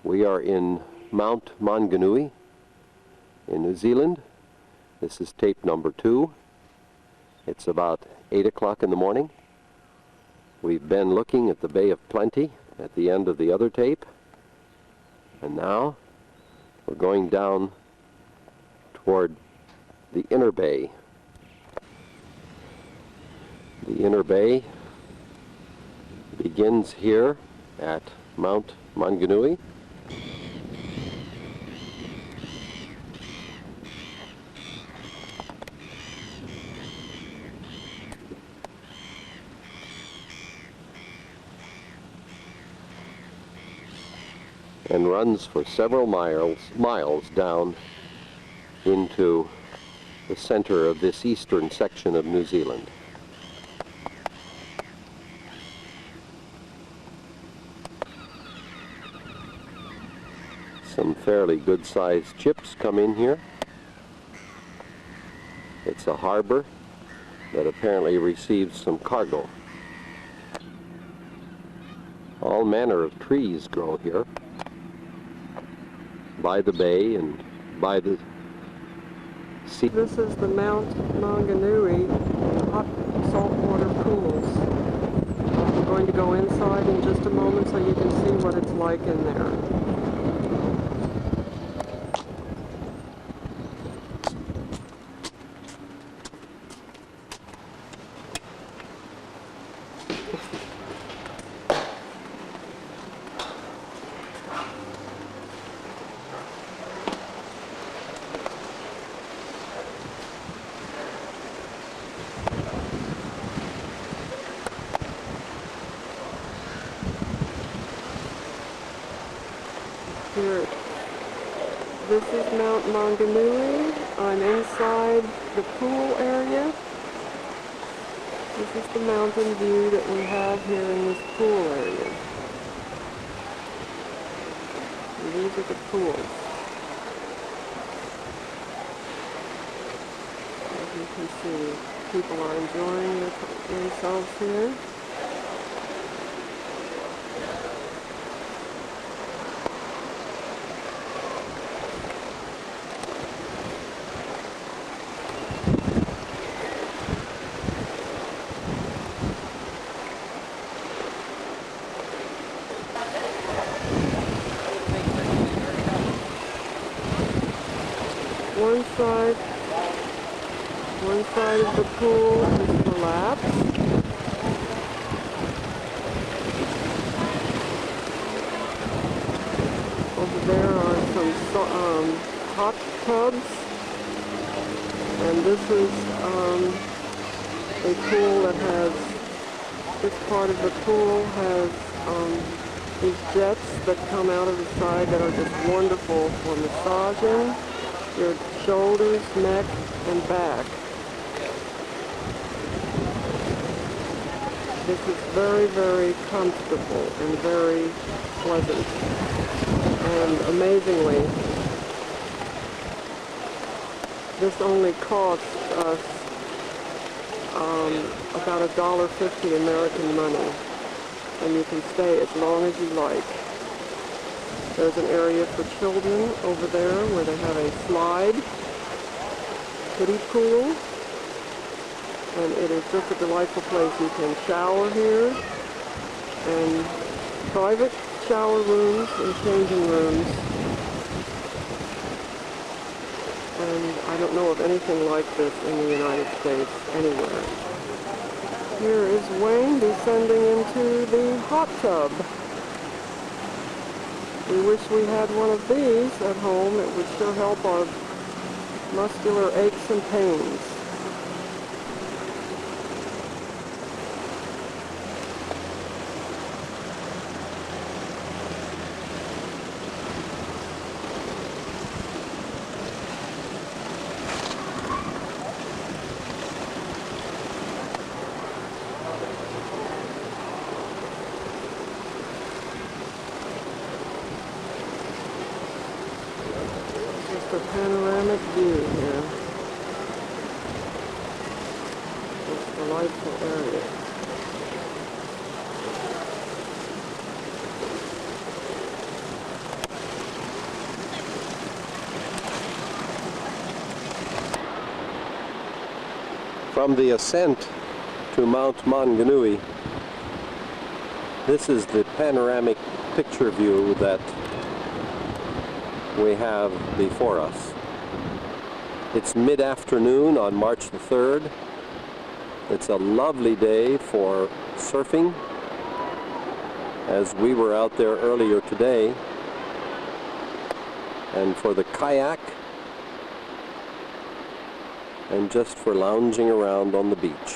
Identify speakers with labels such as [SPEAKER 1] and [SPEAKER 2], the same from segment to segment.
[SPEAKER 1] We are in Mount Maunganui in New Zealand. This is tape number 2. It's about 8 o'clock in the morning. We've been looking at the Bay of Plenty at the end of the other tape, and now we're going down toward the inner bay. The inner bay begins here at Mount Maunganui. And runs for several miles down into the center of this eastern section of New Zealand. Some fairly good-sized ships come in here. It's a harbor that apparently receives some cargo. All manner of trees grow here by the bay and by the sea.
[SPEAKER 2] This is the Mount Maunganui hot saltwater pools. We're going to go inside in just a moment so you can see what it's like in there. Here, this is Mount Maunganui. I'm inside the pool area. This is the mountain view that we have here in this pool area. And these are the pools. As you can see, people are enjoying themselves here. One side of the pool is collapsed. Over there are some hot tubs, and this is a pool that has, this part of the pool has these jets that come out of the side that are just wonderful for massaging your shoulders, neck, and back. This is very, very comfortable and very pleasant. And amazingly, this only costs us about $1.50 American money. And you can stay as long as you like. There's an area for children over there where they have a slide, kiddie pool, and it is just a delightful place. You can shower here, and private shower rooms and changing rooms, and I don't know of anything like this in the United States anywhere. Here is Wayne descending into the hot tub. We wish we had one of these at home. It would sure help our muscular aches and pains. The panoramic view here. It's a delightful area.
[SPEAKER 1] From the ascent to Mount Maunganui, this is the panoramic picture view that we have before us. It's mid-afternoon on March the 3rd. It's a lovely day for surfing, as we were out there earlier today, and for the kayak, and just for lounging around on the beach,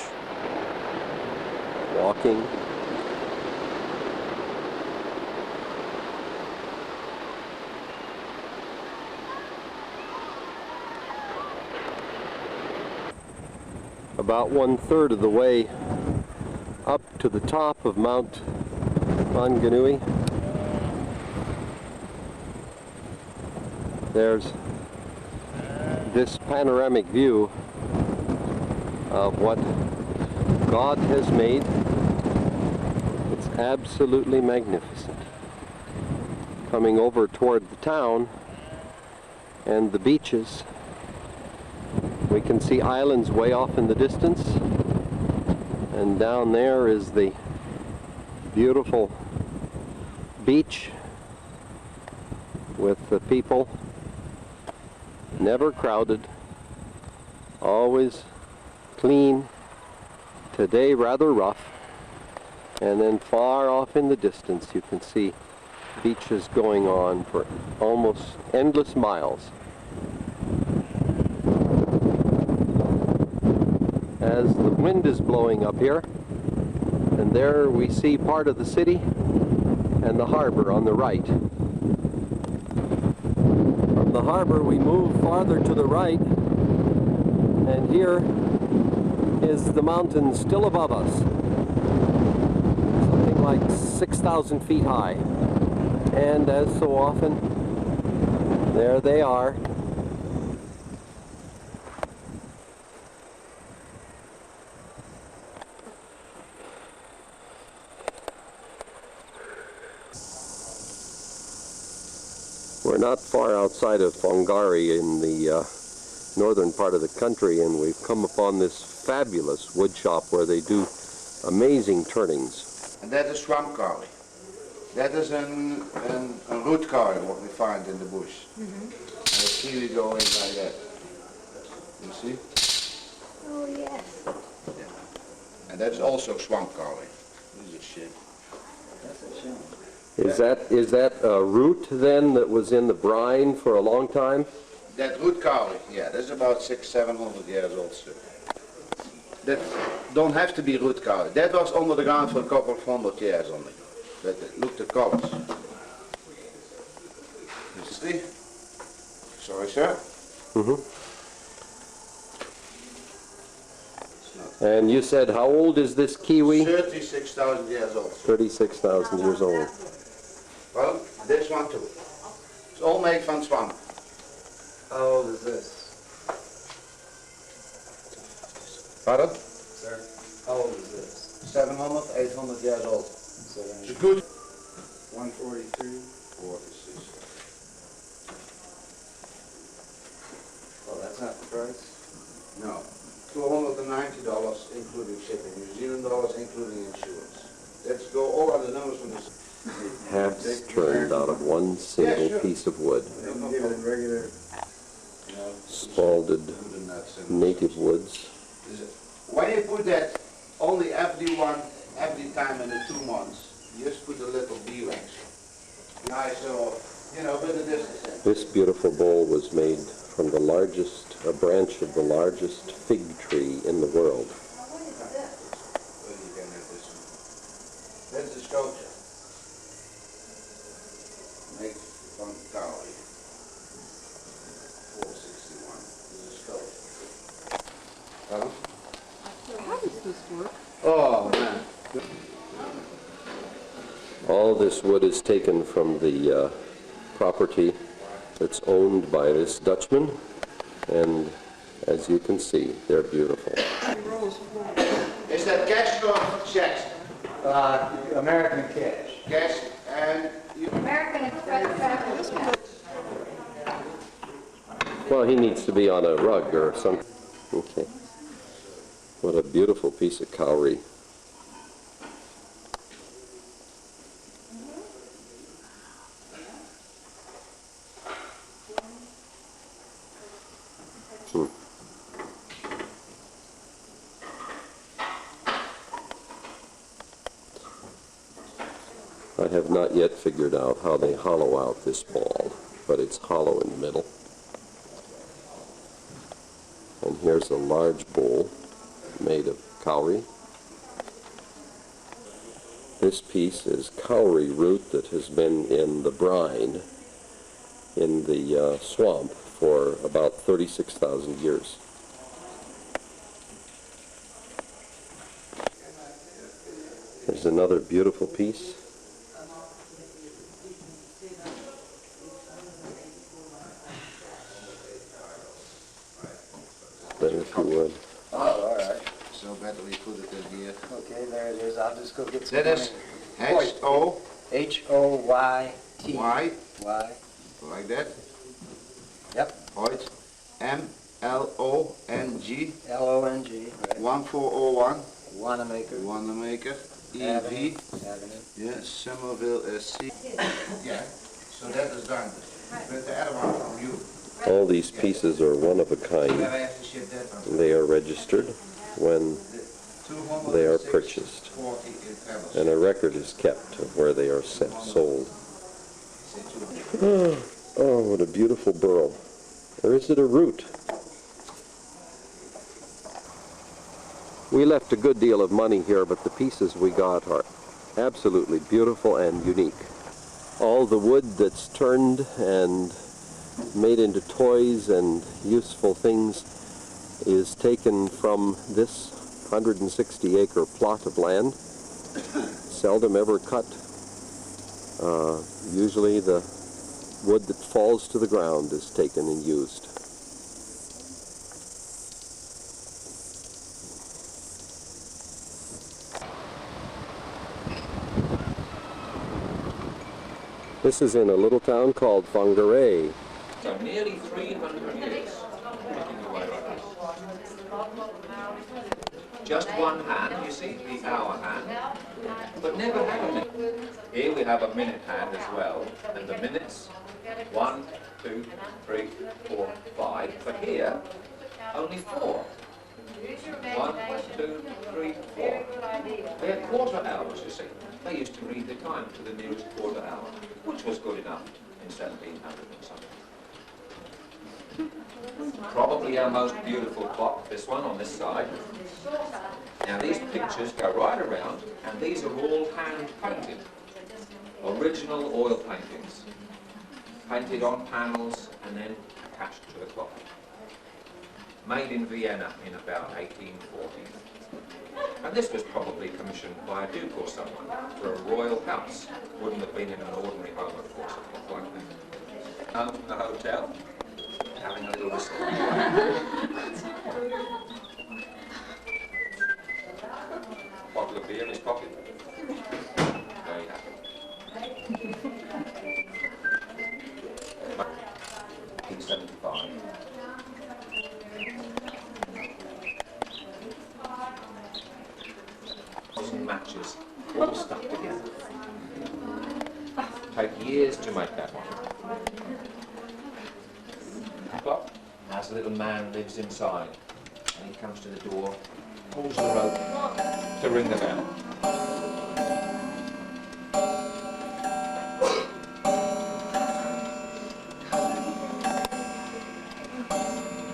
[SPEAKER 1] walking. About 1/3 of the way up to the top of Mount Maunganui, there's this panoramic view of what God has made. It's absolutely magnificent. Coming over toward the town and the beaches, we can see islands way off in the distance, and down there is the beautiful beach with the people, never crowded, always clean, today rather rough, and then far off in the distance you can see beaches going on for almost endless miles. As the wind is blowing up here, and there we see part of the city and the harbor on the right. From the harbor we move farther to the right, and here is the mountain still above us, something like 6,000 feet high. And as so often, there they are. We're not far outside of Whangarei in the northern part of the country, and we've come upon this fabulous wood shop where they do amazing turnings.
[SPEAKER 3] And that is swamp kauri. That is a root kauri, what we find in the bush. And the kiwi go in like that. You see?
[SPEAKER 4] Oh, yes.
[SPEAKER 3] Yeah. And that's also swamp kauri. This is a shit. That's a shame.
[SPEAKER 1] Is that a root then that was in the brine for a long time?
[SPEAKER 3] That root kauri, yeah, that's about 600-700 years old, sir. That don't have to be root kauri. That was under the ground for a couple of 100 years only. But look the colors. You see? Sorry, sir.
[SPEAKER 1] Mm-hmm. And you said how old is this kiwi?
[SPEAKER 3] 36,000 years old, sir.
[SPEAKER 1] 36,000 years old.
[SPEAKER 3] Well, this one too. It's all made from swamp.
[SPEAKER 5] How old is this?
[SPEAKER 3] Pardon?
[SPEAKER 5] Sir, how old is this?
[SPEAKER 3] 700, 800 years old.
[SPEAKER 5] Seven.
[SPEAKER 3] It's good.
[SPEAKER 5] 143.
[SPEAKER 3] 46.
[SPEAKER 5] Well, that's not the price.
[SPEAKER 3] No. $290 including shipping. New Zealand dollars including insurance. Let's go all other numbers from this.
[SPEAKER 1] Halves turned out of one single piece of wood.
[SPEAKER 5] They can give it in regular.
[SPEAKER 1] Spalded native woods.
[SPEAKER 3] When you put that only every time in the 2 months, you just put a little bee wax. Nice little, but it is the same.
[SPEAKER 1] This beautiful bowl was made from a branch of the largest fig tree in the world.
[SPEAKER 3] That's the sculpture. Made from kauri. 461. This is a sculpture. Pardon?
[SPEAKER 2] How does this work?
[SPEAKER 3] Oh, man.
[SPEAKER 1] All this wood is taken from the property that's owned by this Dutchman, and as you can see, they're beautiful.
[SPEAKER 3] Is that cash or checks?
[SPEAKER 5] American cash.
[SPEAKER 3] Cash and you...
[SPEAKER 4] American Express.
[SPEAKER 1] Well, he needs to be on a rug or something. Okay. beautiful piece of cowrie. I have not yet figured out how they hollow out this ball, but it's hollow in the middle. And here's a large bowl made of cowrie. This piece is cowrie root that has been in the brine in the swamp for about 36,000 years. There's another beautiful piece. There, if you would.
[SPEAKER 5] Oh, all right.
[SPEAKER 3] So better we put it in here.
[SPEAKER 5] Okay, there it is. I'll just go get some
[SPEAKER 3] That is
[SPEAKER 5] money.
[SPEAKER 3] H-O-Y,
[SPEAKER 5] H-O-Y-T.
[SPEAKER 3] like that.
[SPEAKER 5] Yep.
[SPEAKER 3] Hoyt, M-L-O-N-G,
[SPEAKER 5] L-O-N-G, right.
[SPEAKER 3] 1401,
[SPEAKER 5] Wanamaker.
[SPEAKER 3] Wanamaker,
[SPEAKER 5] Avenue.
[SPEAKER 3] E-V,
[SPEAKER 5] Avenue.
[SPEAKER 3] yes, Somerville, S-C. Yeah, so that is done. But the other one from you,
[SPEAKER 1] All these pieces are one of a
[SPEAKER 3] you
[SPEAKER 1] kind.
[SPEAKER 3] never have to ship that one.
[SPEAKER 1] They are registered when they are purchased,
[SPEAKER 3] 240 in Pebbles.
[SPEAKER 1] and a record is kept of where they are sold. Oh, what a beautiful burl. Or is it a root? We left a good deal of money here, but the pieces we got are absolutely beautiful and unique. All the wood that's turned and made into toys and useful things is taken from this 160-acre plot of land, seldom ever cut. Usually the wood that falls to the ground is taken and used. This is in a little town called Whangarei.
[SPEAKER 6] So nearly 300 years looking away like this. Just one hand, you see, the hour hand, but never had a minute. Here we have a minute hand as well, and the minutes, 1, 2, 3, 4, 5, but here, only 4. 1, 2, 3, 4. They had quarter hours, you see. They used to read the time to the nearest quarter hour, which was good enough in 1700 and something. Probably our most beautiful clock, this one on this side. Now these pictures go right around, and these are all hand painted. Original oil paintings. Painted on panels and then attached to the clock. Made in Vienna in about 1840. And this was probably commissioned by a duke or someone for a royal house. Wouldn't have been in an ordinary home, of course, a clock like that. A hotel, having a little whistle. Bottle of beer in his pocket. Very happy. 1875. Matches, all stuck together. Take years to make that one. Clock, as a little man lives inside, and he comes to the door, pulls the rope to ring the bell.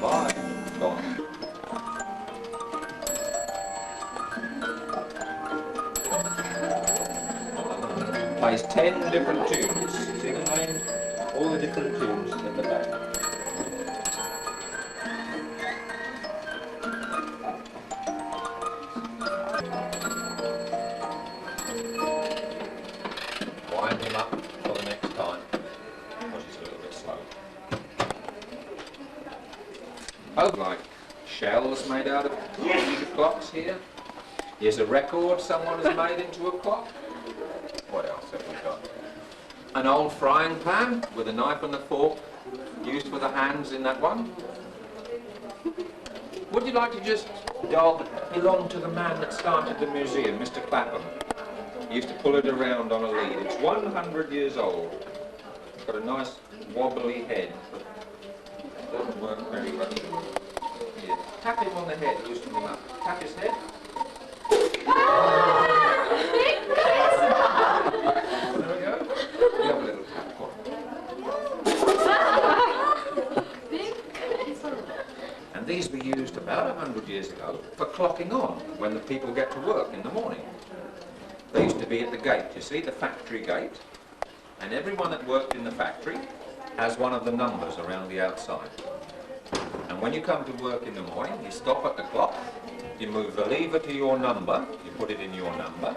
[SPEAKER 6] Bye, gone. Plays 10 different tunes. See the name? All the different tunes in the back. Wind him up for the next time, because he's a little bit slow. Oh, like shells made out of clocks here. Here's a record someone has made into a clock. What else have we got? An old frying pan with a knife and a fork used for the hands in that one. Would you like to just dog belong to the man that started the museum, Mr. Clapham? He used to pull it around on a lead. It's 100 years old. It's got a nice wobbly head, but it doesn't work very well. Here, tap him on the head, loosen him up. Tap his head. There we go. You have a little tap for him. And these were used about 100 years ago for clocking on when the people get to work in the morning. They used to be at the gate, you see, the factory gate, and everyone that worked in the factory has one of the numbers around the outside. And when you come to work in the morning, you stop at the clock, you move the lever to your number, you put it in your number,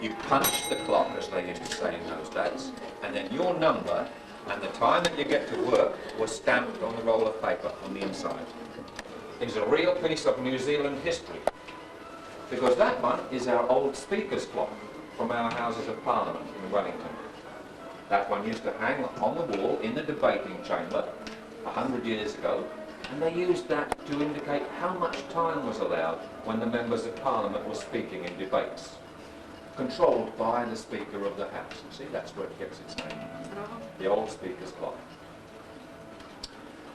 [SPEAKER 6] you punch the clock, as they used to say in those days, and then your number and the time that you get to work was stamped on the roll of paper on the inside. It's a real piece of New Zealand history, because that one is our old Speaker's clock from our Houses of Parliament in Wellington. That one used to hang on the wall in the debating chamber 100 years ago, and they used that to indicate how much time was allowed when the members of Parliament were speaking in debates, controlled by the Speaker of the House. You see, that's where it gets its name, the old Speaker's clock.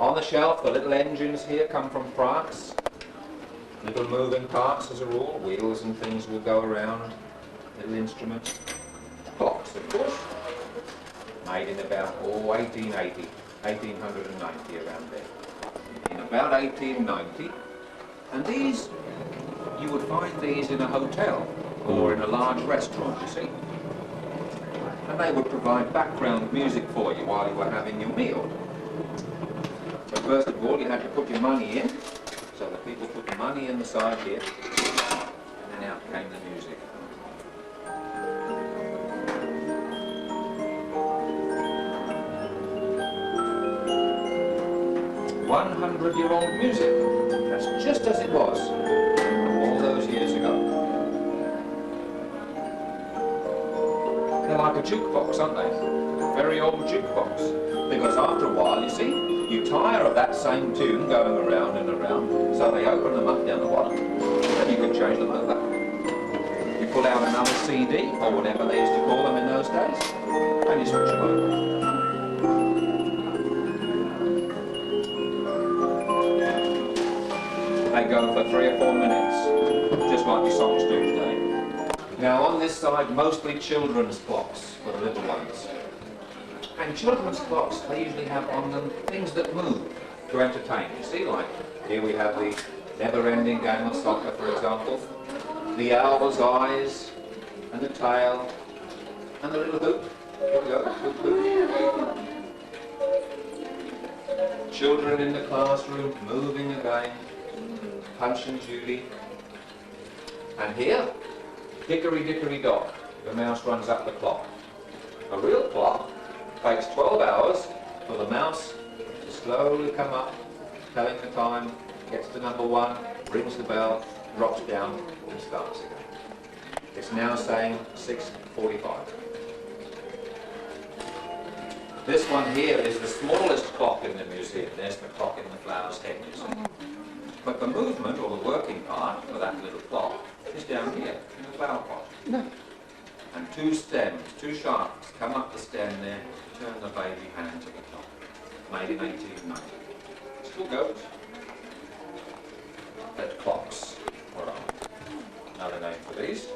[SPEAKER 6] On the shelf, the little engines here come from France. Little moving parts as a rule, wheels and things will go around, little instruments. Clocks, of course, made in about 1880, 1890, around there. In about 1890, and these, you would find these in a hotel or in a large restaurant, you see. And they would provide background music for you while you were having your meal. But first of all, you had to put your money in. So the people put the money in the side here, and then out came the music. "100-year-old music." That's just as it was all those years ago. They're like a jukebox, aren't they? A very old jukebox. Because after a while, you see, you tire of that same tune going around and around, so they open them up down the bottom, and you can change them over. You pull out another CD, or whatever they used to call them in those days, and you switch them over. They go for 3 or 4 minutes, just like your songs do today. Now on this side, mostly children's clocks for the little ones. And children's clocks, they usually have on them things that move to entertain. You see, like here we have the never-ending game of soccer, for example, the owl's eyes, and the tail, and the little hoop. Here we go, hoop, hoop. Children in the classroom, moving again, Punch and Judy. And here, Dickory Dickory Dock, the mouse runs up the clock. A real clock takes 12 hours for the mouse to slowly come up, telling the time, gets to number 1, rings the bell, drops down, and starts again. It's now saying 6:45. This one here is the smallest clock in the museum. There's the clock in the flower's head, you see. But the movement, or the working part, for that little clock is down here in the flower pot. No. And 2 stems, 2 shafts come up the stem there, turn the baby hand to the clock. Made in 1890. Still goes. But clocks are on. Another name for these.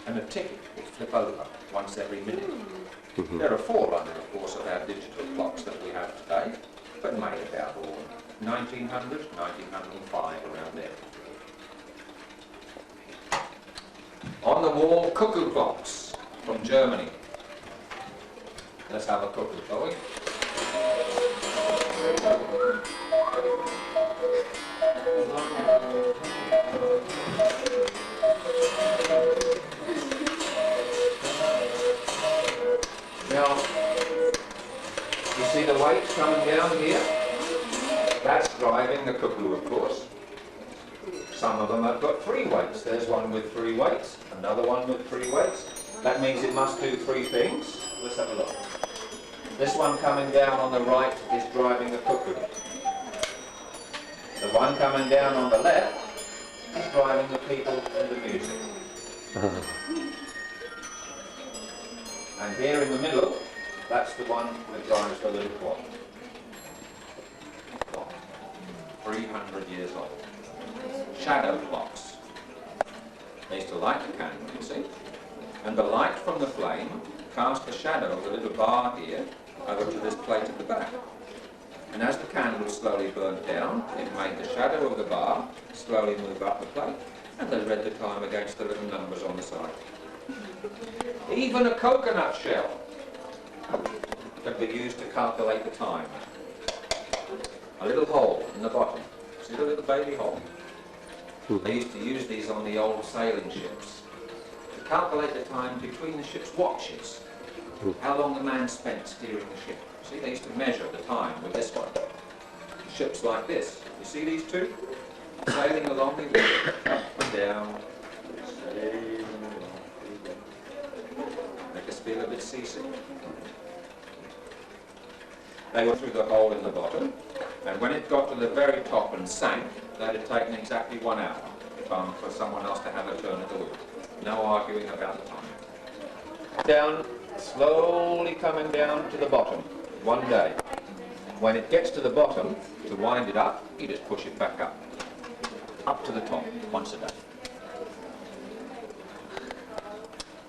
[SPEAKER 6] And a ticket will flip over once every minute. They're a forerunner, of course, of our digital clocks that we have today, but made about 1900, 1905, around there. On the wall, cuckoo clocks from Germany. Let's have a cuckoo, shall we? Now, you see the weights coming down here? That's driving the cuckoo, of course. Some of them have got 3 weights. There's one with 3 weights, another one with 3 weights. That means it must do 3 things. Let's have a look. This one coming down on the right is driving the cuckoo. The The one coming down on the left is driving the people and the music. And here in the middle, that's the one that drives the little clock. 300 years old. Shadow clocks. They used to light the candle, you see. And the light from the flame cast the shadow of the little bar here over to this plate at the back. And as the candle slowly burnt down, it made the shadow of the bar slowly move up the plate, and they read the time against the little numbers on the side. Even a coconut shell could be used to calculate the time. A little hole in the bottom. See the little baby hole? They used to use these on the old sailing ships to calculate the time between the ship's watches. How long the man spent steering the ship. See, they used to measure the time with this one. Ships like this. You see these two? Sailing along the river, up and down. Sailing along. Make us feel a bit seasick. They were through the hole in the bottom, and when it got to the very top and sank, that had taken exactly 1 hour for someone else to have a turn at the wheel. No arguing about the time. Down, slowly coming down to the bottom, one day. When it gets to the bottom, to wind it up, you just push it back up to the top, once a day.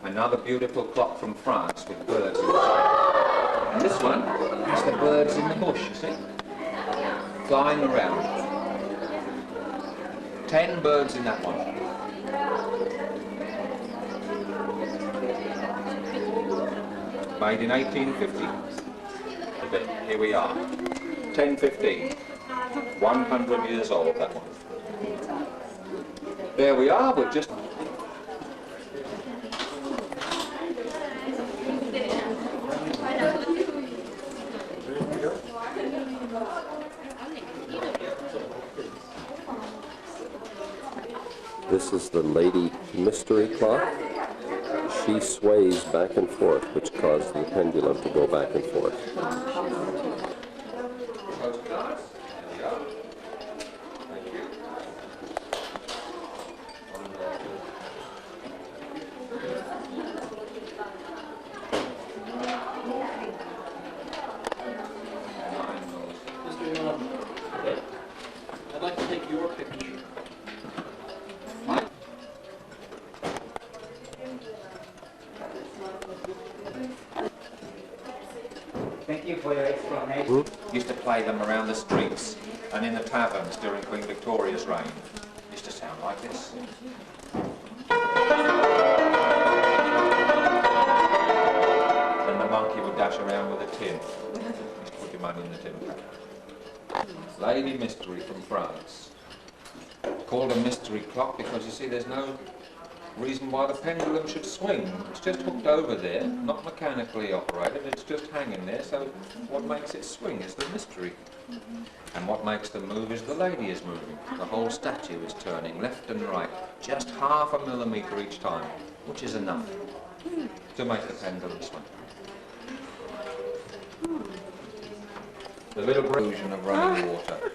[SPEAKER 6] Another beautiful clock from France with birds inside. And this one has the birds in the bush, you see, flying around. 10 birds in that one. Made in 1850. But here we are. 1015. 100 years old, that one. There we are, we're just...
[SPEAKER 1] This is the Lady Mystery Clock. She sways back and forth, which causes the pendulum to go back and forth.
[SPEAKER 7] I'd like to take your picture.
[SPEAKER 5] Thank you for your explanation.
[SPEAKER 6] Used to play them around the streets and in the taverns during Queen Victoria's reign. Used to sound like this. And the monkey would dash around with a tin. Just put your money in the tin pack. Lady Mystery from France. Called a mystery clock because you see there's no reason why the pendulum should swing. It's just hooked over there, not mechanically operated, it's just hanging there, so what makes it swing is the mystery. And what makes them move is the lady is moving. The whole statue is turning left and right, just 1/2 millimetre each time, which is enough to make the pendulum swing. The little illusion of running water.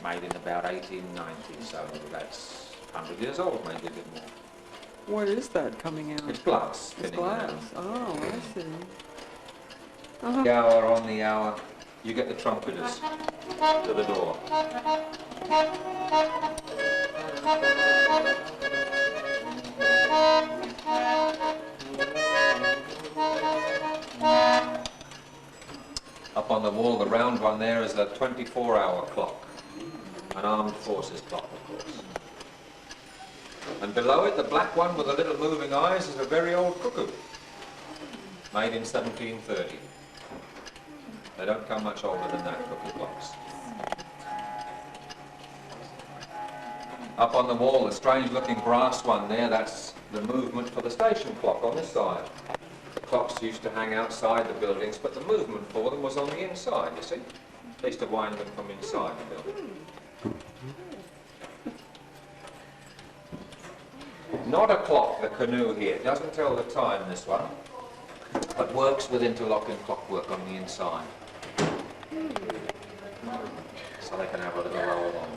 [SPEAKER 6] Made in about 1890, so that's 100 years old, maybe a bit more.
[SPEAKER 2] What is that coming out?
[SPEAKER 6] It's glass.
[SPEAKER 2] It's
[SPEAKER 6] spinning
[SPEAKER 2] glass.
[SPEAKER 6] around.
[SPEAKER 2] Oh, I see.
[SPEAKER 6] The hour on the hour, you get the trumpeters to the door. Up on the wall, the round one there is a 24-hour clock, an armed forces clock, of course. And below it, the black one with the little moving eyes is a very old cuckoo, made in 1730. They don't come much older than that, cuckoo clocks. Up on the wall, the strange-looking brass one there, that's the movement for the station clock on this side. The clocks used to hang outside the buildings, but the movement for them was on the inside, you see. They used to wind them from inside the building. Not a clock, the canoe here. It doesn't tell the time, this one, but works with interlocking clockwork on the inside. So so they can have a little roll on.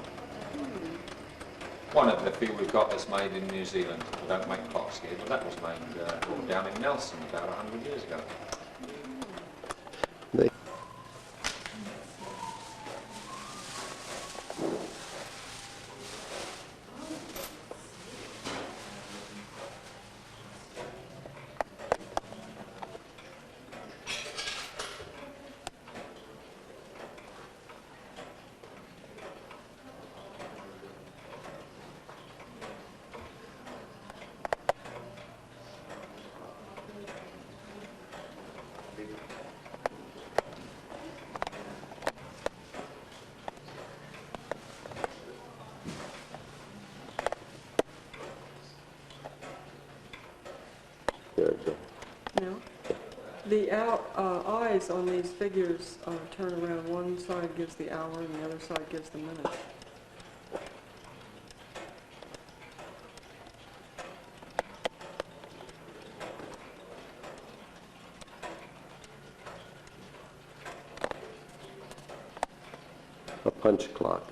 [SPEAKER 6] One of the few we've got that's made in New Zealand. We don't make clocks here, but that was made down in Nelson about 100 years ago.
[SPEAKER 1] They
[SPEAKER 2] No. The eyes on these figures turn around. One side gives the hour and the other side gives the minute.
[SPEAKER 1] a punch clock.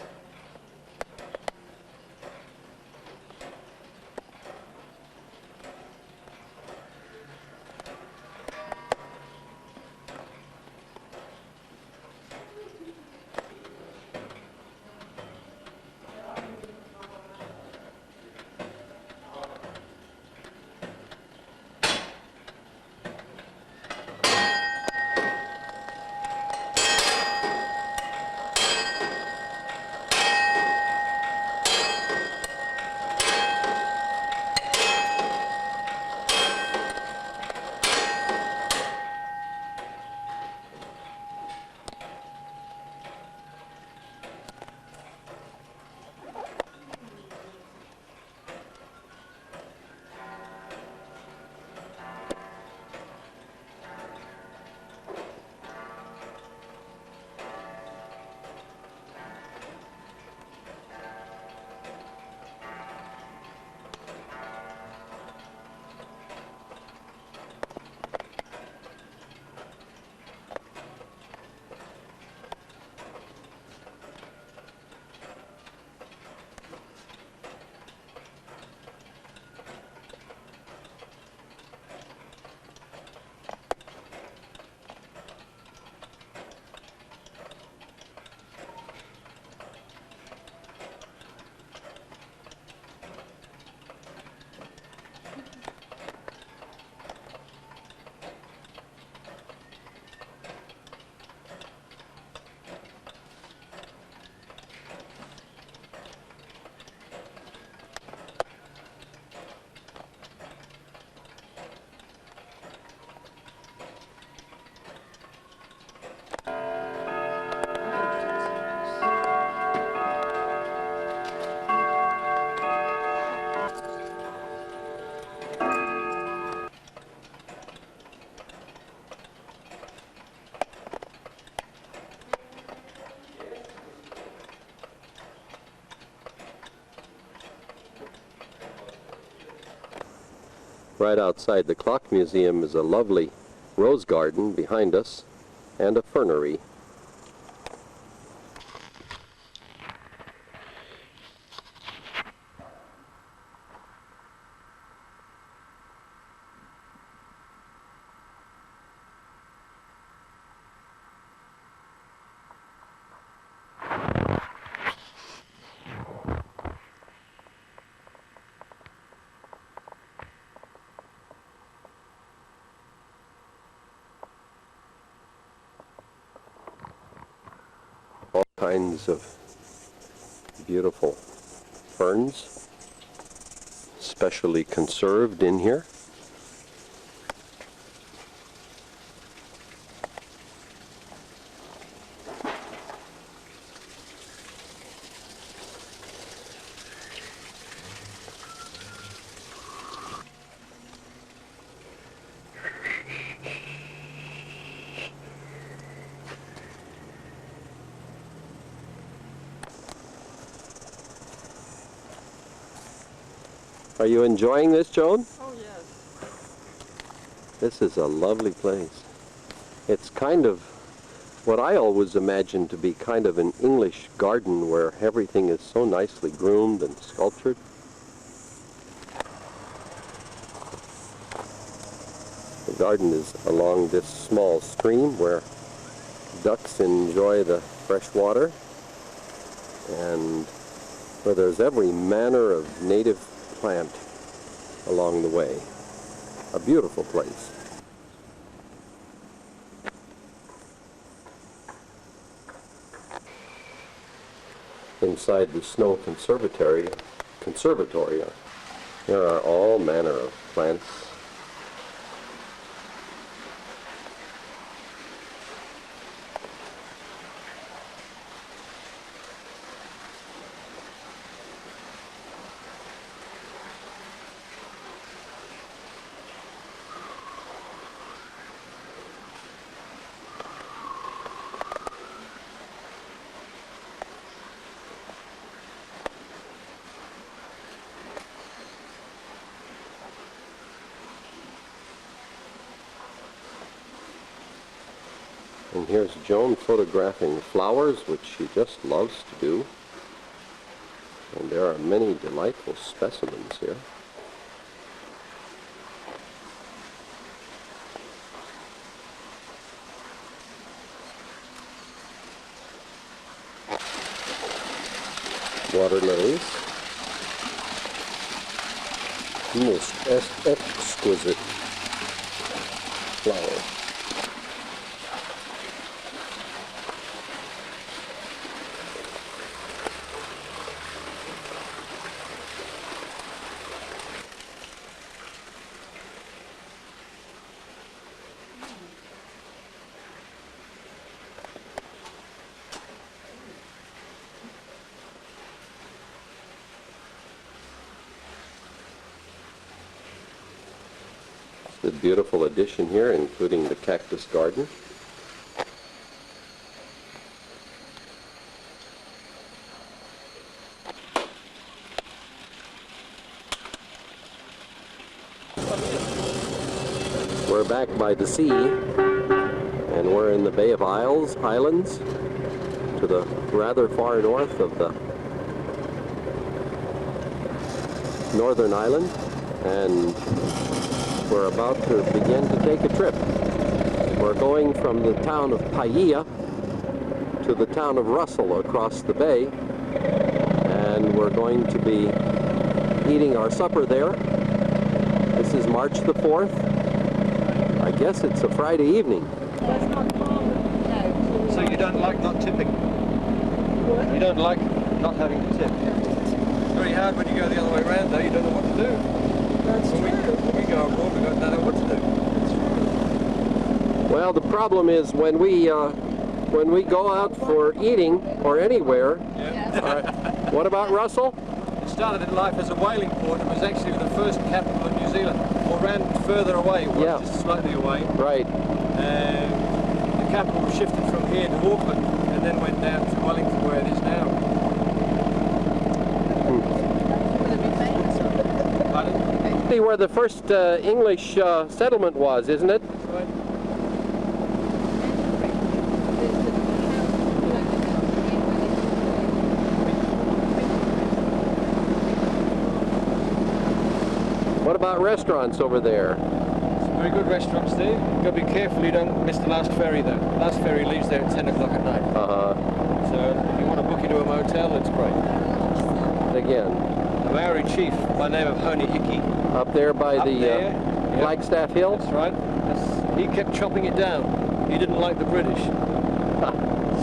[SPEAKER 1] Right outside the Clock Museum is a lovely rose garden behind us and a fernery. All kinds of beautiful ferns, specially conserved in here. Are you enjoying this, Joan?
[SPEAKER 2] Oh, yes.
[SPEAKER 1] This is a lovely place. It's kind of what I always imagined to be kind of an English garden where everything is so nicely groomed and sculptured. The garden is along this small stream where ducks enjoy the fresh water and where there's every manner of native plant along the way. A beautiful place. Inside the Snow Conservatory, there are all manner of plants. And here's Joan photographing flowers, which she just loves to do. And there are many delightful specimens here. Water lilies. Most exquisite flower. The beautiful addition here, including the cactus garden. We're back by the sea, and we're in the Bay of Islands, to the rather far north of the northern island, and we're about to begin to take a trip. We're going from the town of Paia to the town of Russell across the bay, and we're going to be eating our supper there. This is March the 4th. I guess it's a Friday evening.
[SPEAKER 7] So you don't like not tipping? You don't like not having to tip? It's very hard when you go the other way around though, you don't know what to do.
[SPEAKER 2] That's true.
[SPEAKER 7] When we go abroad, we don't know what to do.
[SPEAKER 1] Well, the problem is when we go out for eating or anywhere.
[SPEAKER 7] Yeah.
[SPEAKER 1] What about Russell?
[SPEAKER 7] It started in life as a whaling port. It was actually the first capital of New Zealand. Or ran further away, it was
[SPEAKER 1] Yeah.
[SPEAKER 7] just slightly away.
[SPEAKER 1] Right.
[SPEAKER 7] And the capital was shifted from here to Auckland and then went down to Wellington where it is now. Pardon?
[SPEAKER 1] See where the first English settlement was, isn't it?
[SPEAKER 7] Right.
[SPEAKER 1] What about restaurants over there?
[SPEAKER 7] Some very good restaurants there. You've got to be careful you don't miss the last ferry though. The last ferry leaves there at 10 o'clock at night. So if you want to book into a motel, it's great.
[SPEAKER 1] Again,
[SPEAKER 7] A Maori chief by the name of Honi Hiki.
[SPEAKER 1] up there by
[SPEAKER 7] Up
[SPEAKER 1] the
[SPEAKER 7] there, yeah.
[SPEAKER 1] Flagstaff Hill.
[SPEAKER 7] That's right. He kept chopping it down. He didn't like the British.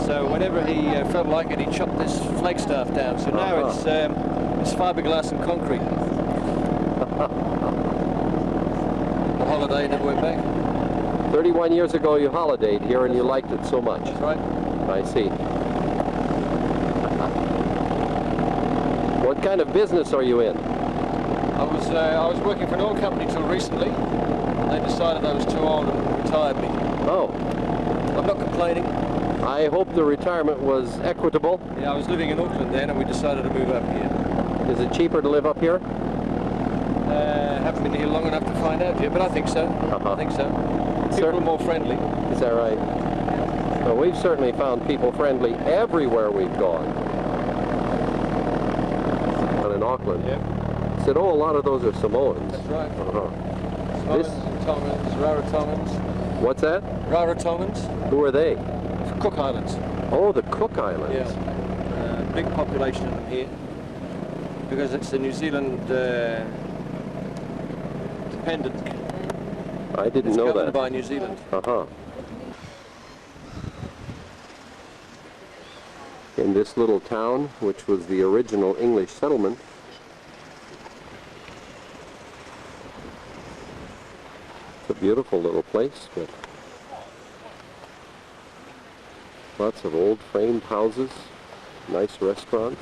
[SPEAKER 7] So whenever he felt like it, he chopped this flagstaff down. So now it's fiberglass and concrete. The holiday never went back.
[SPEAKER 1] 31 years ago you holidayed here and you liked it so much.
[SPEAKER 7] That's right.
[SPEAKER 1] I see. What kind of business are you in?
[SPEAKER 7] I was working for an oil company till recently. They decided I was too old and retired me.
[SPEAKER 1] Oh,
[SPEAKER 7] I'm not complaining.
[SPEAKER 1] I hope the retirement was equitable.
[SPEAKER 7] Yeah, I was living in Auckland then and we decided to move up here.
[SPEAKER 1] Is it cheaper to live up here?
[SPEAKER 7] Haven't been here long enough to find out yet, but I think so. I think so. People are more friendly.
[SPEAKER 1] Is that right? Well, we've certainly found people friendly everywhere we've gone. And in Auckland.
[SPEAKER 7] Yep.
[SPEAKER 1] Said, oh, a lot of those are Samoans.
[SPEAKER 7] That's right.
[SPEAKER 1] Uh-huh.
[SPEAKER 7] Samoans, Tongans, Rarotongans.
[SPEAKER 1] What's that?
[SPEAKER 7] Rarotongans.
[SPEAKER 1] Who are they?
[SPEAKER 7] Cook Islands.
[SPEAKER 1] Oh, the Cook Islands.
[SPEAKER 7] Yeah. Big population of them here. Because it's a New Zealand dependent.
[SPEAKER 1] I didn't
[SPEAKER 7] It's
[SPEAKER 1] know
[SPEAKER 7] governed
[SPEAKER 1] that.
[SPEAKER 7] by New Zealand.
[SPEAKER 1] Uh-huh. In this little town, which was the original English settlement, it's a beautiful little place, but lots of old framed houses, nice restaurants,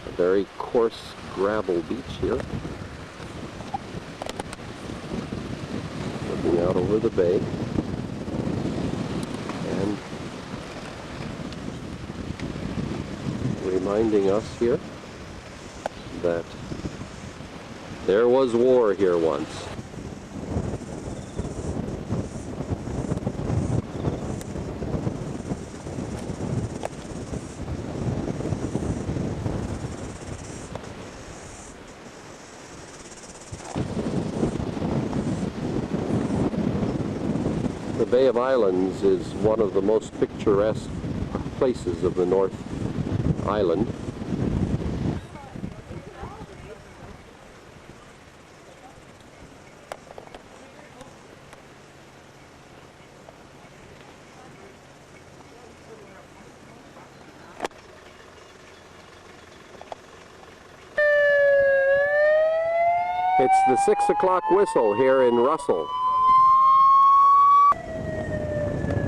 [SPEAKER 1] a very coarse gravel beach here. Looking out over the bay, and reminding us here that there was war here once. The Bay of Islands is one of the most picturesque places of the North Island. It's the 6 o'clock whistle here in Russell.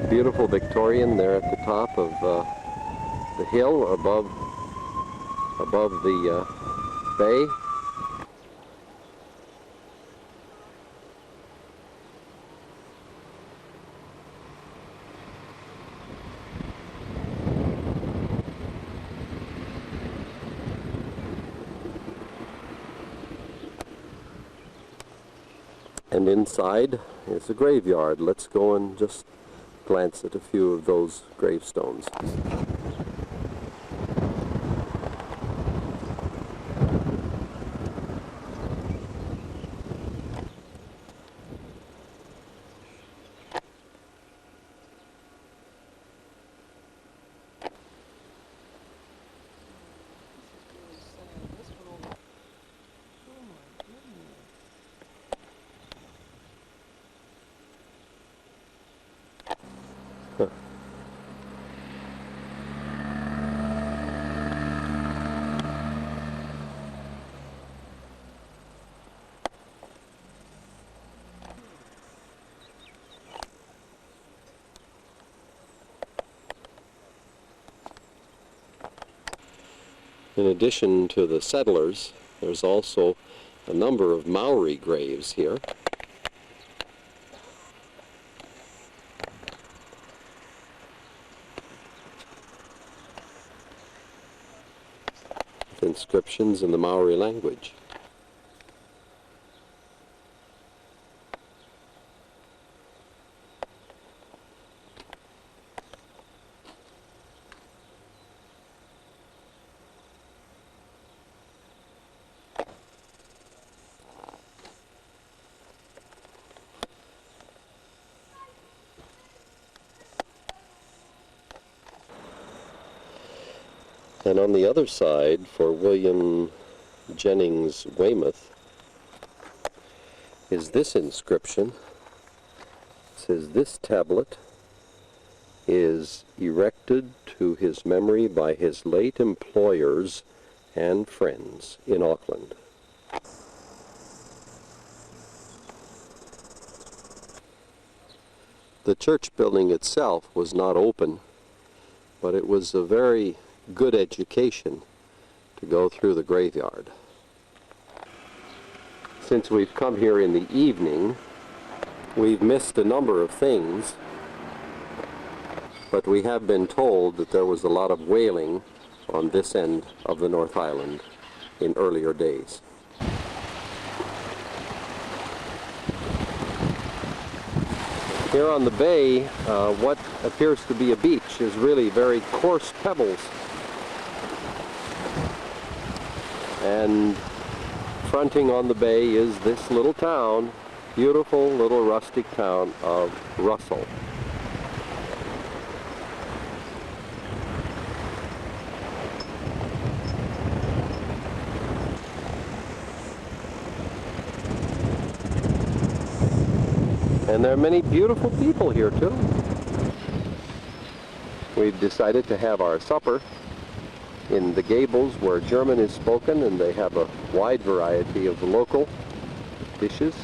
[SPEAKER 1] Beautiful Victorian there at the top of the hill above the bay. And inside is a graveyard. Let's go and just glance at a few of those gravestones. In addition to the settlers, there's also a number of Maori graves here. With inscriptions in the Maori language. And on the other side, for William Jennings Weymouth, is this inscription. It says, "This tablet is erected to his memory by his late employers and friends in Auckland." The church building itself was not open, but it was a very good education to go through the graveyard. Since we've come here in the evening, we've missed a number of things, but we have been told that there was a lot of whaling on this end of the North Island in earlier days. Here on the bay, what appears to be a beach is really very coarse pebbles. And fronting on the bay is this little town, beautiful little rustic town of Russell. And there are many beautiful people here too. We've decided to have our supper in the Gables where German is spoken, and they have a wide variety of local dishes.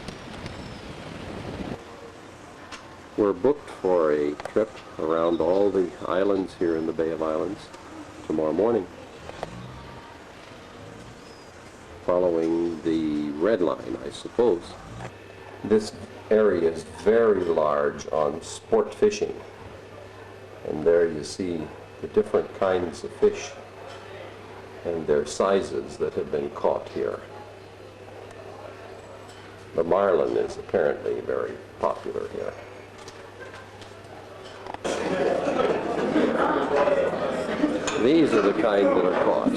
[SPEAKER 1] We're booked for a trip around all the islands here in the Bay of Islands tomorrow morning, following the red line, I suppose. This area is very large on sport fishing, and there you see the different kinds of fish and their sizes that have been caught here. The marlin is apparently very popular here. These are the kind that are caught.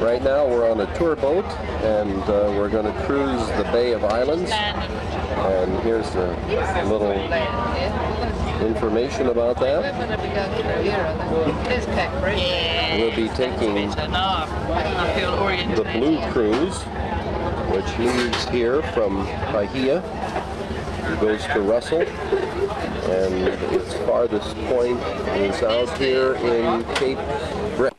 [SPEAKER 1] Right now we're on a tour boat, and we're going to cruise the Bay of Islands. And here's a little information about that. We'll be taking the Blue Cruise, which leaves here from Bahia. It goes to Russell, and its farthest point is out here in Cape Breton.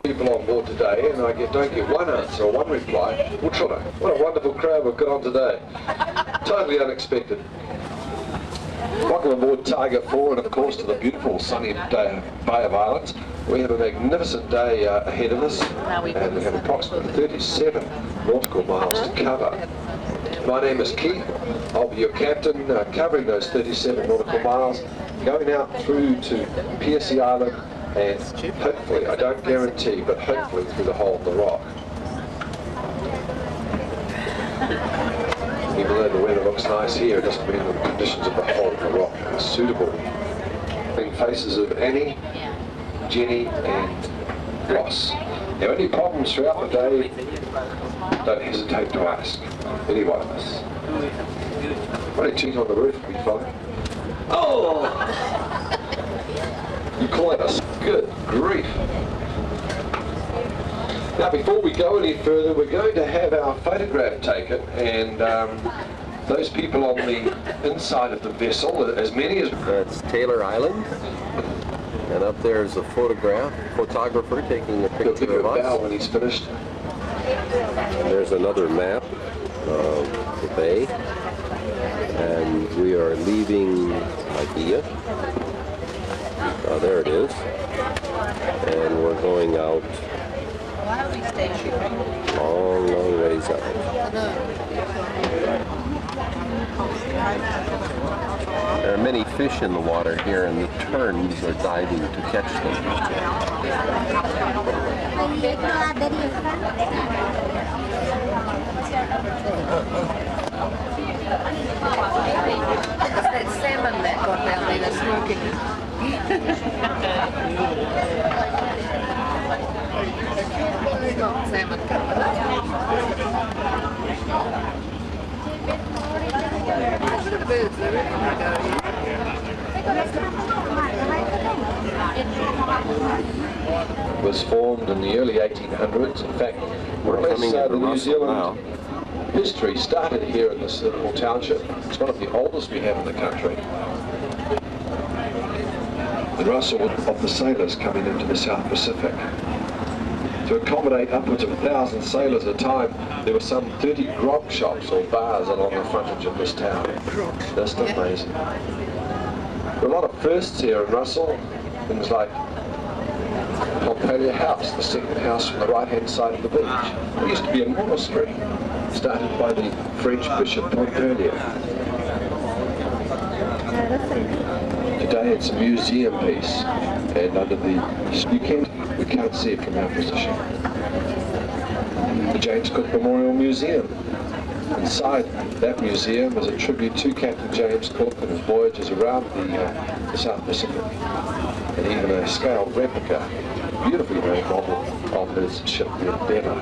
[SPEAKER 8] People on board today, and I don't get one answer or one reply. Well, Trotter, what a wonderful crowd we've got on today. Totally unexpected. Welcome aboard Target 4, and of course to the beautiful sunny Bay of Islands. We have a magnificent day ahead of us, and we have approximately 37 nautical miles to cover. My name is Keith. I'll be your captain, covering those 37 nautical miles, going out through to Piercy Island, and hopefully, I don't guarantee, but hopefully through the hole in the rock. Even though the weather looks nice here, it doesn't mean the conditions of the hole in the rock are suitable. In faces of Annie, Jenny and Ross. Now, any problems throughout the day, don't hesitate to ask any one of us. Running cheese on the roof would be fun. Oh! You caught us. Good grief. Now, before we go any further, we're going to have our photograph taken, and those people on the inside of the vessel, as many as...
[SPEAKER 1] That's Taylor Island, and up there is a photographer taking a picture of us.
[SPEAKER 8] When he's finished.
[SPEAKER 1] And there's another map of the bay, and we are leaving Bahia. There it is, and we're going out long ways out. There are many fish in the water here, and the terns are diving to catch them.
[SPEAKER 4] It's that salmon that got down there that's smoking. Not salmon
[SPEAKER 8] Was formed in the early 1800s. In fact,
[SPEAKER 1] We're coming into
[SPEAKER 8] the New
[SPEAKER 1] Russell
[SPEAKER 8] Zealand history started here in this little township. It's one of the oldest we have in the country. The Russell of the sailors coming into the South Pacific. To accommodate upwards of 1,000 sailors at a time, there were some 30 grog shops or bars along the frontage of this town. Just amazing. There are a lot of firsts here in Russell. Things like Pompalia House, the second house from the right-hand side of the beach. It used to be a monastery, started by the French Bishop Pompalia. Today it's a museum piece, and under we can't see it from our position. The James Cook Memorial Museum. Inside that museum is a tribute to Captain James Cook and his voyages around the South Pacific, and even a scaled replica, beautifully made model of his ship, the Endeavour.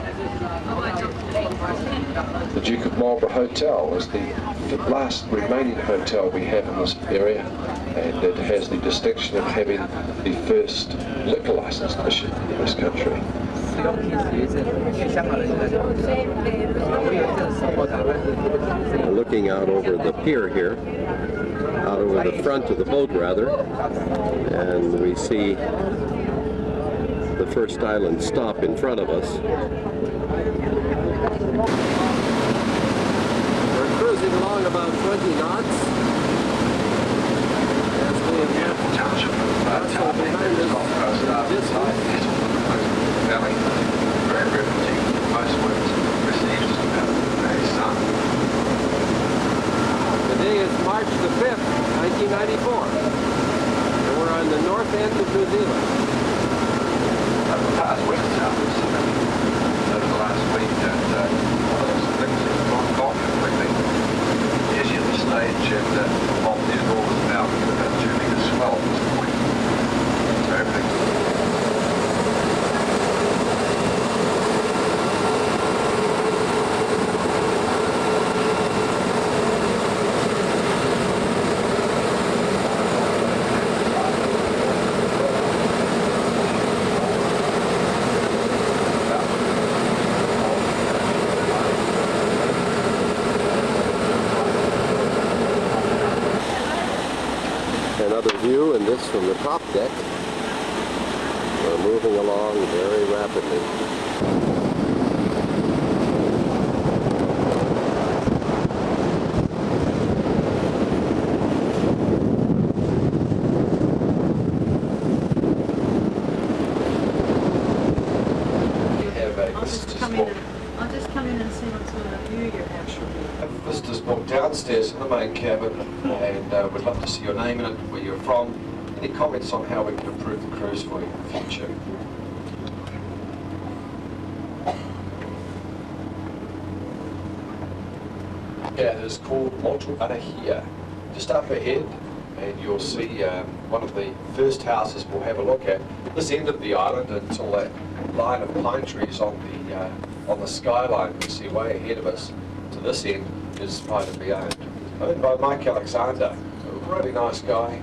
[SPEAKER 8] The Duke of Marlborough Hotel is the last remaining hotel we have in this area, and it has the distinction of having the first liquor license issued in this country.
[SPEAKER 1] Looking out over the pier here, out over the front of the boat rather, and we see the first island stop in front of us. We're cruising along about 20 knots. As we have behind us this way.
[SPEAKER 8] Very riveting. Most words received about the sun.
[SPEAKER 1] Today is March the 5th, 1994. And we're on the north end of New Zealand.
[SPEAKER 8] Over the past week or so, over the last week, and one of those things that's gone completely. Here's you the stage, and off the door is now about 2 meters swell at this point. So everything's
[SPEAKER 1] Another view, and this from the top deck. We're moving along very rapidly.
[SPEAKER 4] I'll just come in and see what sort of view you have.
[SPEAKER 8] Visitors book downstairs in the main cabin, and we'd love to see your name in it, where you're from, any comments on how we can improve the cruise for you in the future. Yeah, it is called Motu Arahia. Just up ahead, and you'll see one of the first houses we'll have a look at. This end of the island until that line of pine trees on the skyline we see way ahead of us to this end is privately owned by Mike Alexander, a really nice guy.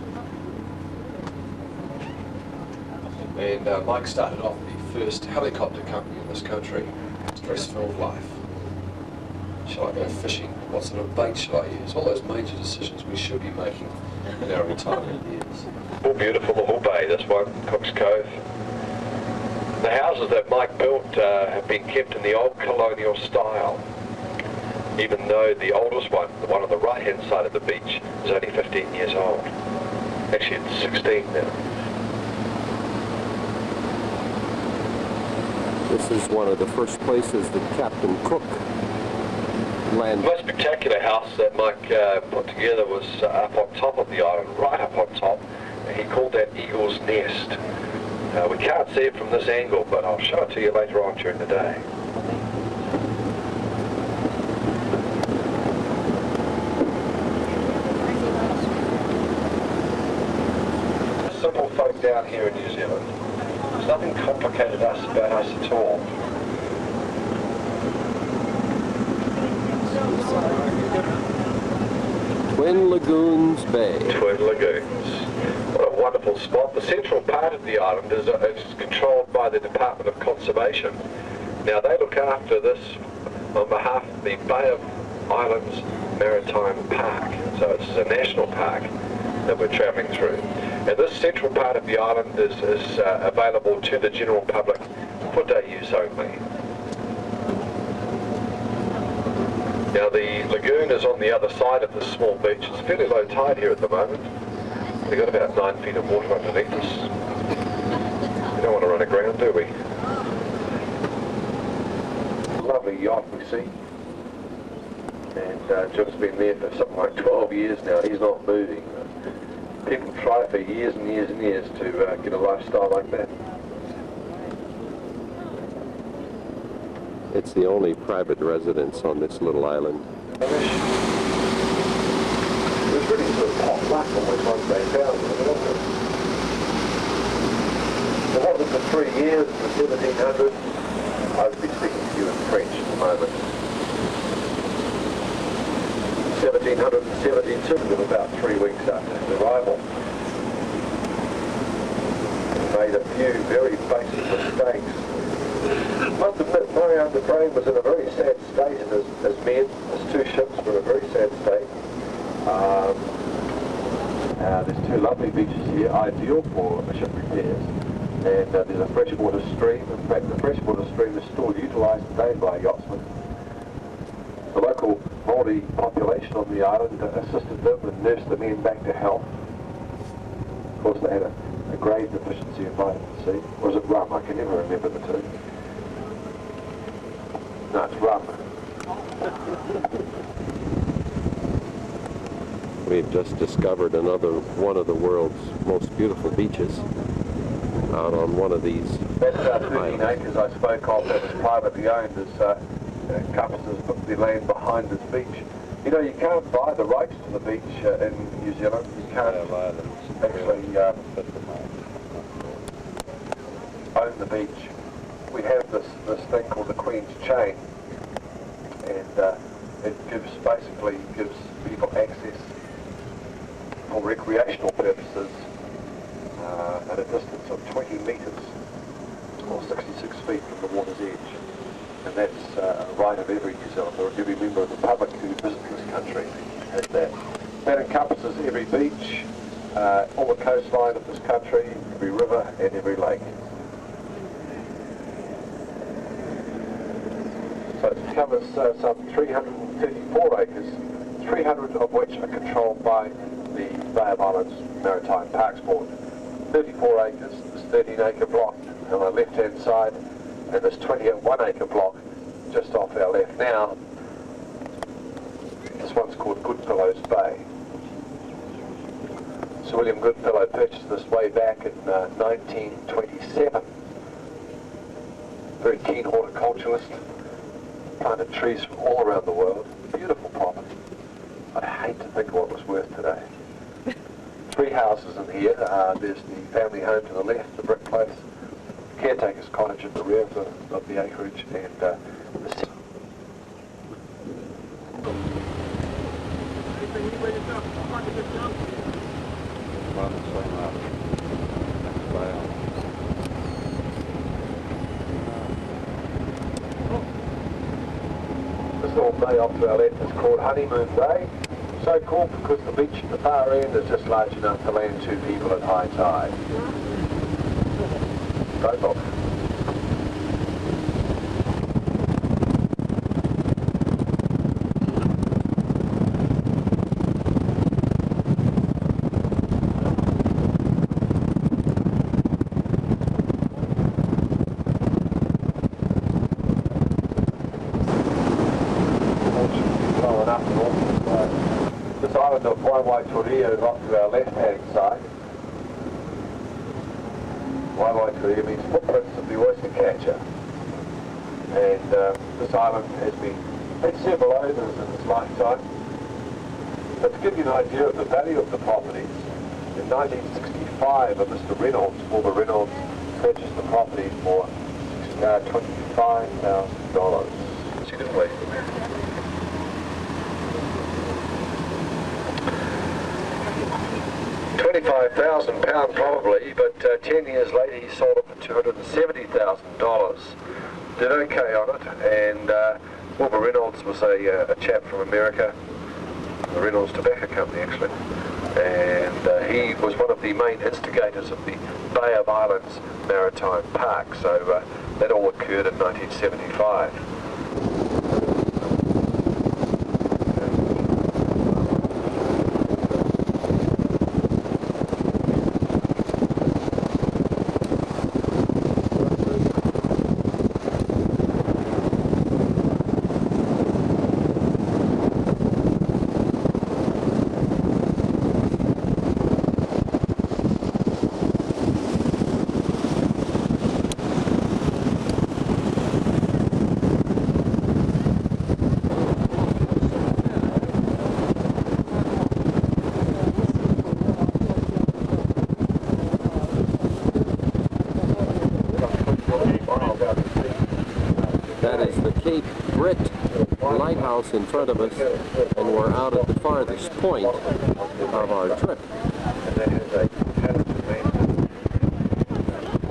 [SPEAKER 8] And Mike started off the first helicopter company in this country. Stress-filled life. Shall I go fishing? What sort of bait shall I use? All those major decisions we should be making in our retirement years.
[SPEAKER 9] All beautiful, the whole bay, this one, Cook's Cove. The houses that Mike built have been kept in the old colonial style, even though the oldest one, the one on the right-hand side of the beach, is only 15 years old. Actually, it's 16 now.
[SPEAKER 1] This is one of the first places that Captain Cook landed.
[SPEAKER 9] The most spectacular house that Mike put together was up on top of the island, right up on top. He called that Eagle's Nest. We can't see it from this angle, but I'll show it to you later on during the day. Simple folk down here in New Zealand. There's nothing complicated about us at all.
[SPEAKER 1] Twin Lagoons Bay.
[SPEAKER 9] Twin Lagoons. What a wonderful spot. The central part of the island is controlled by the Department of Conservation. Now they look after this on behalf of the Bay of Islands Maritime Park. So it's a national park that we're travelling through. And this central part of the island is available to the general public for day use only. Now the lagoon is on the other side of this small beach. It's fairly low tide here at the moment. We've got about 9 feet of water underneath us. We don't want to run aground, do we? Lovely yacht we see. And Jim's been there for something like 12 years now. He's not moving. People try for years and years and years to get a lifestyle like that.
[SPEAKER 1] It's the only private residence on this little island.
[SPEAKER 9] It was really sort of pot luck on which ones they found, wasn't it? If it wasn't for 3 years in the 1700s, I would be speaking to you in French at the moment. 1772, about 3 weeks after his arrival. He made a few very basic mistakes. Must admit, Marianne de Brain was in a very sad state, and as men, his 2 ships were in a very sad state. There's 2 lovely beaches here, ideal for ship repairs. And there's a freshwater stream. In fact, the freshwater stream is still utilised today by yachtsmen. The local Māori population on the island assisted them and nursed the men back to health. Of course, they had a grave deficiency in vitamin C. Or was it rum? I can never remember the 2. No, it's rum.
[SPEAKER 1] We've just discovered another one of the world's most beautiful beaches out on one of these
[SPEAKER 9] That's 13 acres I spoke of that was privately owned as Compasses booked the land behind this beach. You know, you can't buy the rights to the beach in New Zealand. You can't actually own the beach. We have this thing called the Queen's Chain, and it basically gives people access for recreational purposes at a distance of 20 metres or 66 feet from the water's edge. And that's a right of every New Zealander or every member of the public who visits this country has that. That encompasses every beach, all the coastline of this country, every river and every lake. So it covers some 334 acres, 300 of which are controlled by the Bay of Islands Maritime Parks Board. 34 acres, this 13-acre block on the left-hand side, and this 21-acre block just off our left now. This one's called Goodfellows Bay. Sir William Goodfellow purchased this way back in 1927. Very keen horticulturalist, planted trees from all around the world. Beautiful property. I'd hate to think of what it was worth today. 3 houses in here. There's the family home to the left, the brick place. Caretaker's cottage at the rear of the acreage, and the this little bay off to our left is called Honeymoon Bay. So called because the beach at the far end is just large enough to land 2 people at high tide. Don't look. Blowing up and all this island of Waiwaitoria is off to our left-hand side. Waiwaitoria means footprints of the oyster catcher, and this island has had several owners in its lifetime. But to give you an idea of the value of the properties, in 1965 a Mr. Reynolds, Wilbur Reynolds, purchased the property for $25,000. See the place. £25,000 probably, but 10 years later he sold it for $270,000. Did okay on it, and Wilbur Reynolds was a chap from America, the Reynolds Tobacco Company actually, and he was one of the main instigators of the Bay of Islands Maritime Park, so that all occurred in 1975.
[SPEAKER 1] That is the Cape Britt lighthouse in front of us, and we're out at the farthest point of our trip.
[SPEAKER 9] And that has a pattern maintenance.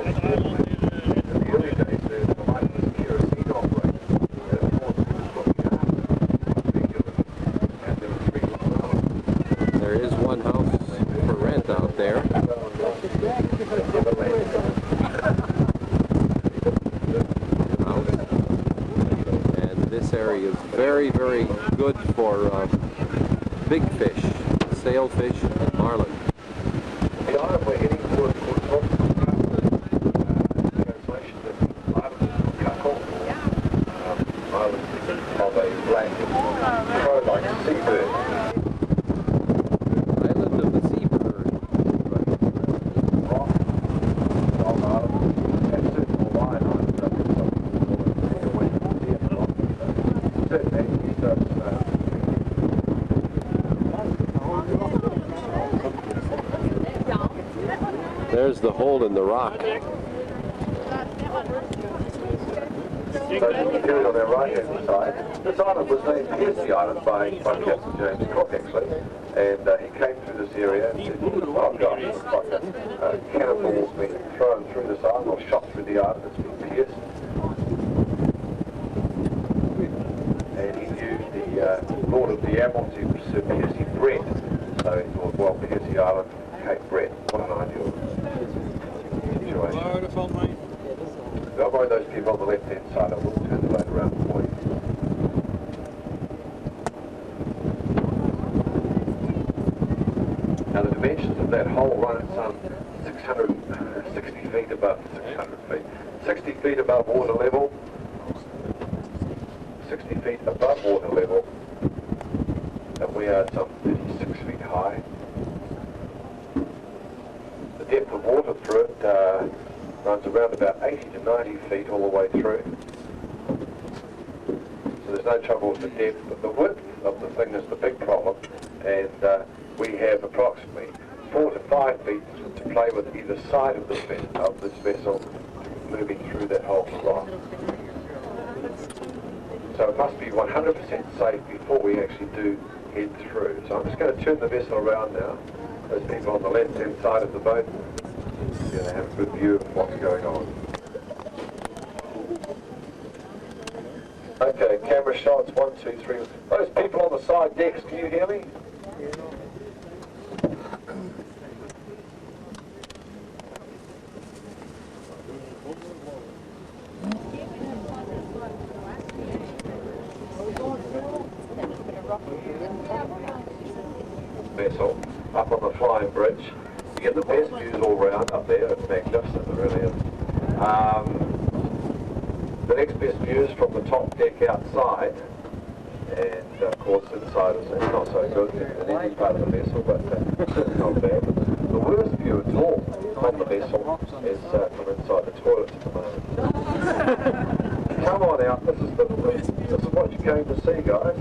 [SPEAKER 9] In the early days, the light was kerosene operated. And of course, it was looking after being given. And there were 3 wells.
[SPEAKER 1] There is one house for rent out there. And this area is very, very good for big fish, sailfish, and marlin.
[SPEAKER 9] The island we're heading towards called translation of island of Kakol. Island of a black crow-like seabird.
[SPEAKER 1] Island of the Seabird.
[SPEAKER 9] Rock, Long Island, and certain Hawaiian islands up in some certain actually does
[SPEAKER 1] There's the hole in the rock.
[SPEAKER 9] So the period on our right-hand side, this island was named Piercy Island by Captain James Cook, actually, and he came through this area and said, oh gosh, it looks like a cannonball's been thrown through this island or shot through the island, it's been pierced. And he knew the Lord of the Admiralty, Sir Piercy Brett, so he thought, well, Piercy Island, Cape Brett, what an ideal situation. Don't mind those people on the left-hand side, I will turn the boat around for you. Now the dimensions of that hole run at some 660 feet above 600 feet. 60 feet above water level, 60 feet above water level, and we are some 36 feet high. The depth of water through it runs around about 80 to 90 feet all the way through. So there's no trouble with the depth, but the width of the thing is the big problem, and we have approximately 4 to 5 feet to play with either side of this vessel moving through that hole of rock. So it must be 100% safe before we actually do head through. So I'm just going to turn the vessel around now. Those people on the left-hand side of the boat, you're going to have a good view of what's going on. Okay, camera shots, 1, 2, 3. Those people on the side decks, can you hear me? Vessel up on the flying bridge. You get the best views all round up there. It's magnificent, it really is. The next best view is from the top deck outside, and of course inside is not so good in any part of the vessel, but it's not bad. The worst view at all from the vessel is from inside the toilets at the moment. Come on out. This is what you came to see, guys.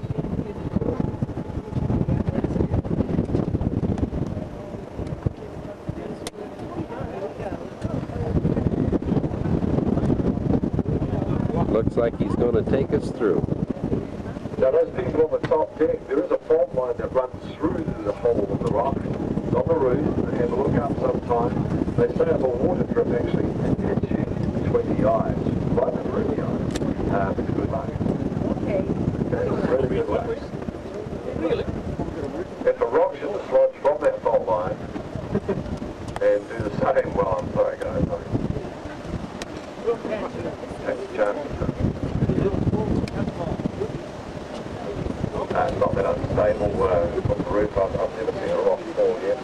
[SPEAKER 1] Looks like he's going to take us through.
[SPEAKER 9] Now those people on the top deck, there is a fault line that runs through the hole of the rock. It's on the roof, and have a look up sometime. They say if a water drip actually hits you between the eyes, right through the eyes, it's good luck. Okay, it's really good luck. Really? If a rock should dislodge from that fault line and do the same, well, I'm sorry guys, take a chance. It's not been unstable from the roof. I've never seen a rock fall yet.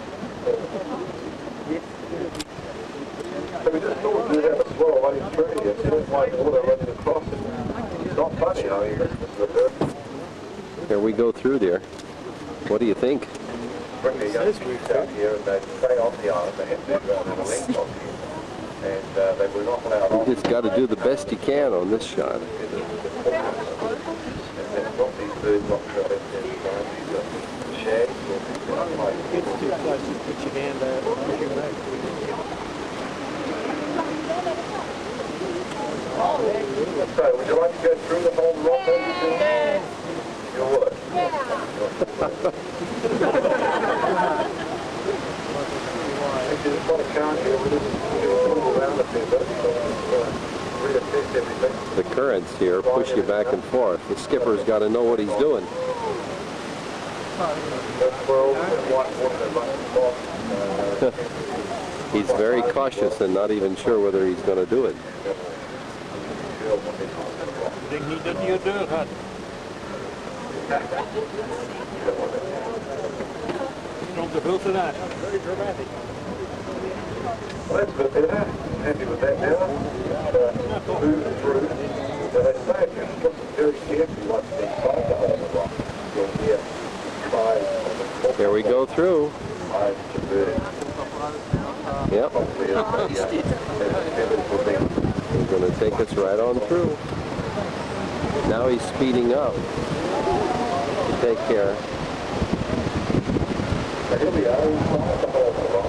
[SPEAKER 9] So we just thought we'd have a swirl running through here, see that white water running across it. It's not funny, I mean, this is a bird.
[SPEAKER 1] Here we go through there. What do you think?
[SPEAKER 9] Bring the young kids out here and they stay on the island. They have to have a length on here. And they were not allowed on.
[SPEAKER 1] You just got to do the best you can on this shot.
[SPEAKER 9] Not these birds not trapped in these are shags or
[SPEAKER 7] It's too close to put your hand out.
[SPEAKER 9] So, would you like to go through the whole rock? Yes. You would? There's not a current here. We just move around a fair bit. Reassess everything.
[SPEAKER 1] The currents here push you back and forth. The skipper's got to know what he's doing. He's very cautious and not even sure whether he's going to do it.
[SPEAKER 7] Ik denk niet dat hij je deur gaat. Komt de filter uit. Very dramatic.
[SPEAKER 9] Well, that's good there. Happy with that now. Move through. So they say if you look very carefully like the inside the hole in the rock, you'll hear cries of the
[SPEAKER 1] Here we go through.
[SPEAKER 9] cries to birds.
[SPEAKER 1] Yep. He's going to take us right on through. Now he's speeding up. Take care.
[SPEAKER 9] So here we are inside the hole in the rock.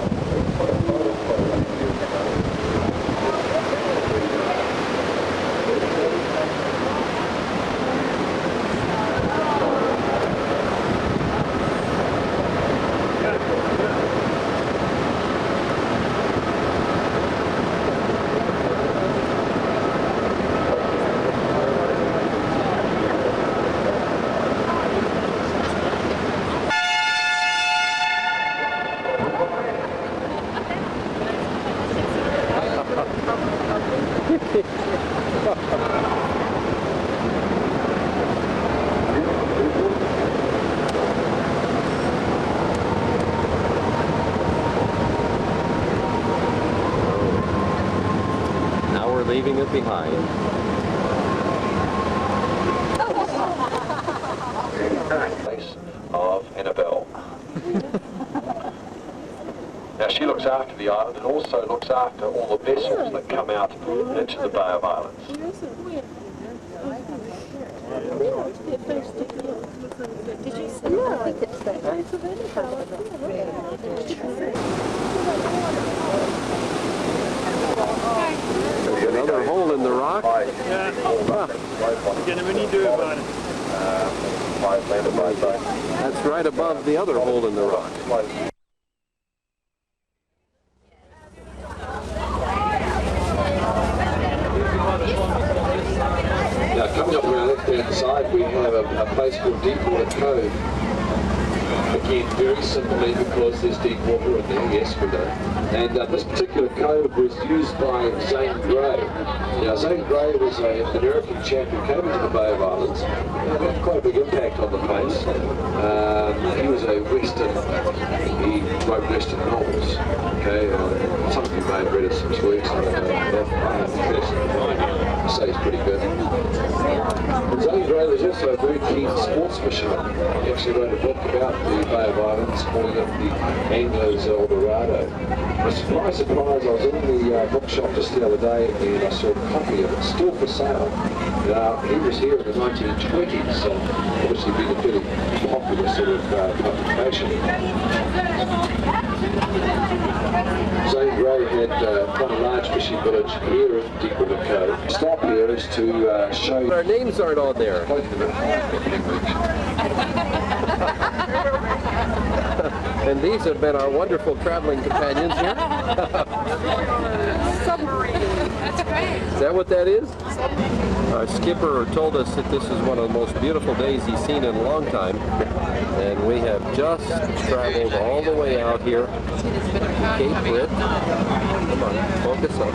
[SPEAKER 1] Now we're leaving it behind.
[SPEAKER 8] Place of Annabelle. Now she looks after the island and also looks after all the vessels that come out into the Bay of Islands.
[SPEAKER 4] Did you see? No, I think it's that.
[SPEAKER 1] There's another hole in the rock.
[SPEAKER 7] Ja, wat kunnen we niet doen about it.
[SPEAKER 1] That's right above the other hole in the rock.
[SPEAKER 8] Now coming up on our left-hand side we have a place called Deepwater Cove. Again, very simply because there's deep water in there, yes we know. And this particular cove was used by Zane Grey. Now Zane Grey was an American chap who came into the Bay of Islands and had quite a big impact on the place. He was a Western, he wrote Western novels. Okay, some of you may have read some works on I say it's pretty good. And Zane Grey was also a very keen sports fisherman. He actually wrote a book about the Bay of Islands, calling it the Anglo's El Dorado. But surprise, surprise, I was in the bookshop just the other day and I saw a copy of it still for sale. He was here in the 1920s, so obviously been a pretty popular sort of publication. Zane Grey had quite a large fishing village here in Deepwater Cove. Stop here is to show you.
[SPEAKER 1] Our names aren't on there. And these have been our wonderful traveling companions here.
[SPEAKER 2] Submarine.
[SPEAKER 4] That's great.
[SPEAKER 1] Is that what that is? Our skipper told us that this is one of the most beautiful days he's seen in a long time. And we have just traveled all the way out here to Cape Britt. Come on, focus up.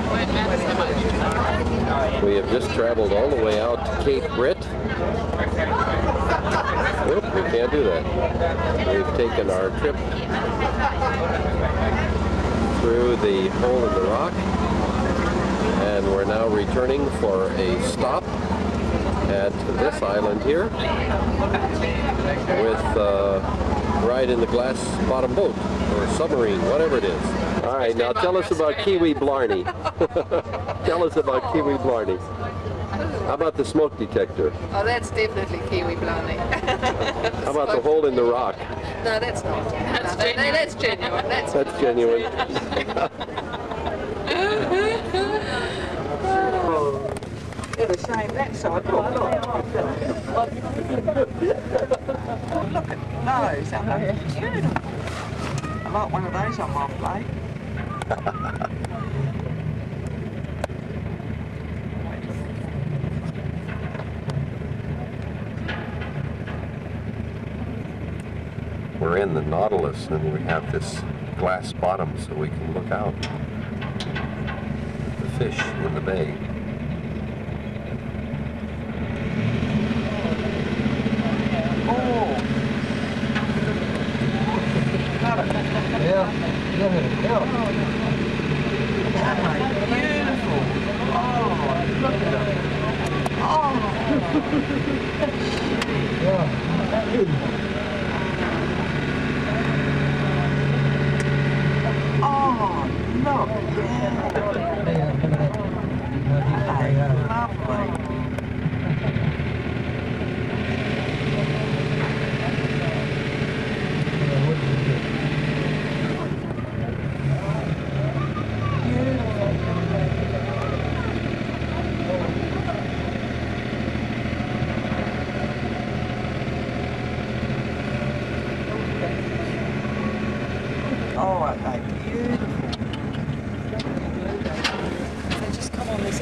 [SPEAKER 1] We have just traveled all the way out to Cape Britt. Oop, we can't do that. We've taken our trip through the hole in the rock, and we're now returning for a stop at this island here with ride in the glass bottom boat or submarine, whatever it is. All right, now tell us about Kiwi Blarney. Tell us about Kiwi Blarney. How about the smoke detector?
[SPEAKER 4] Oh, that's definitely Kiwi Blarney.
[SPEAKER 1] How about the hole in the rock?
[SPEAKER 4] No, that's not. That's genuine.
[SPEAKER 1] That's genuine.
[SPEAKER 2] the same that side. Look, look. Look at those. Aren't they beautiful? I like one of those on my plate.
[SPEAKER 1] We're in the Nautilus and we have this glass bottom so we can look out at the fish in the bay.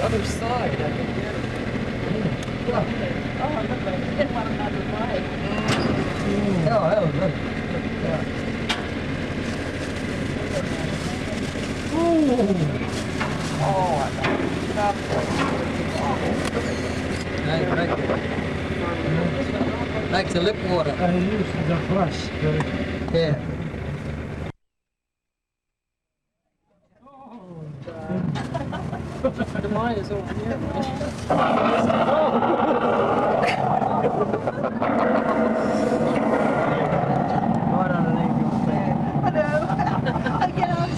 [SPEAKER 2] Other side, I can hear it. Oh, look, they hit one another way. Oh, that was good. Yeah. Ooh. Oh, I love that. Like the lip water. I use the flush. Yeah. Mine is over here. Right underneath your thing. I know. I get on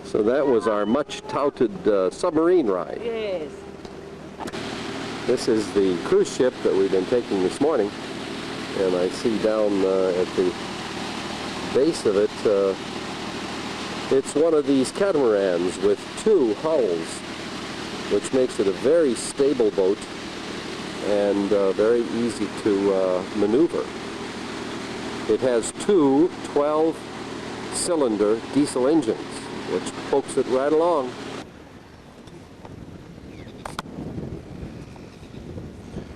[SPEAKER 1] So that was our much touted submarine ride.
[SPEAKER 2] Yes.
[SPEAKER 1] This is the cruise ship that we've been taking this morning, and I see down at the base of it, it's one of these catamarans with two hulls, which makes it a very stable boat and very easy to maneuver. It has two 12-cylinder diesel engines, which pokes it right along.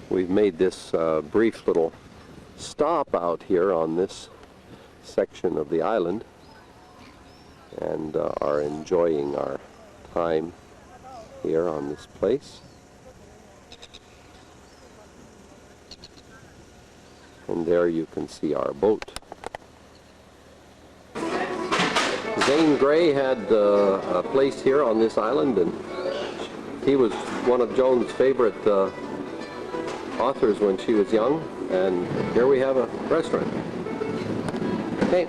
[SPEAKER 1] We've made this brief little stop out here on this section of the island and are enjoying our time here on this place. And there you can see our boat. Zane Grey had a place here on this island, and he was one of Joan's favorite authors when she was young, and here we have a restaurant. Okay.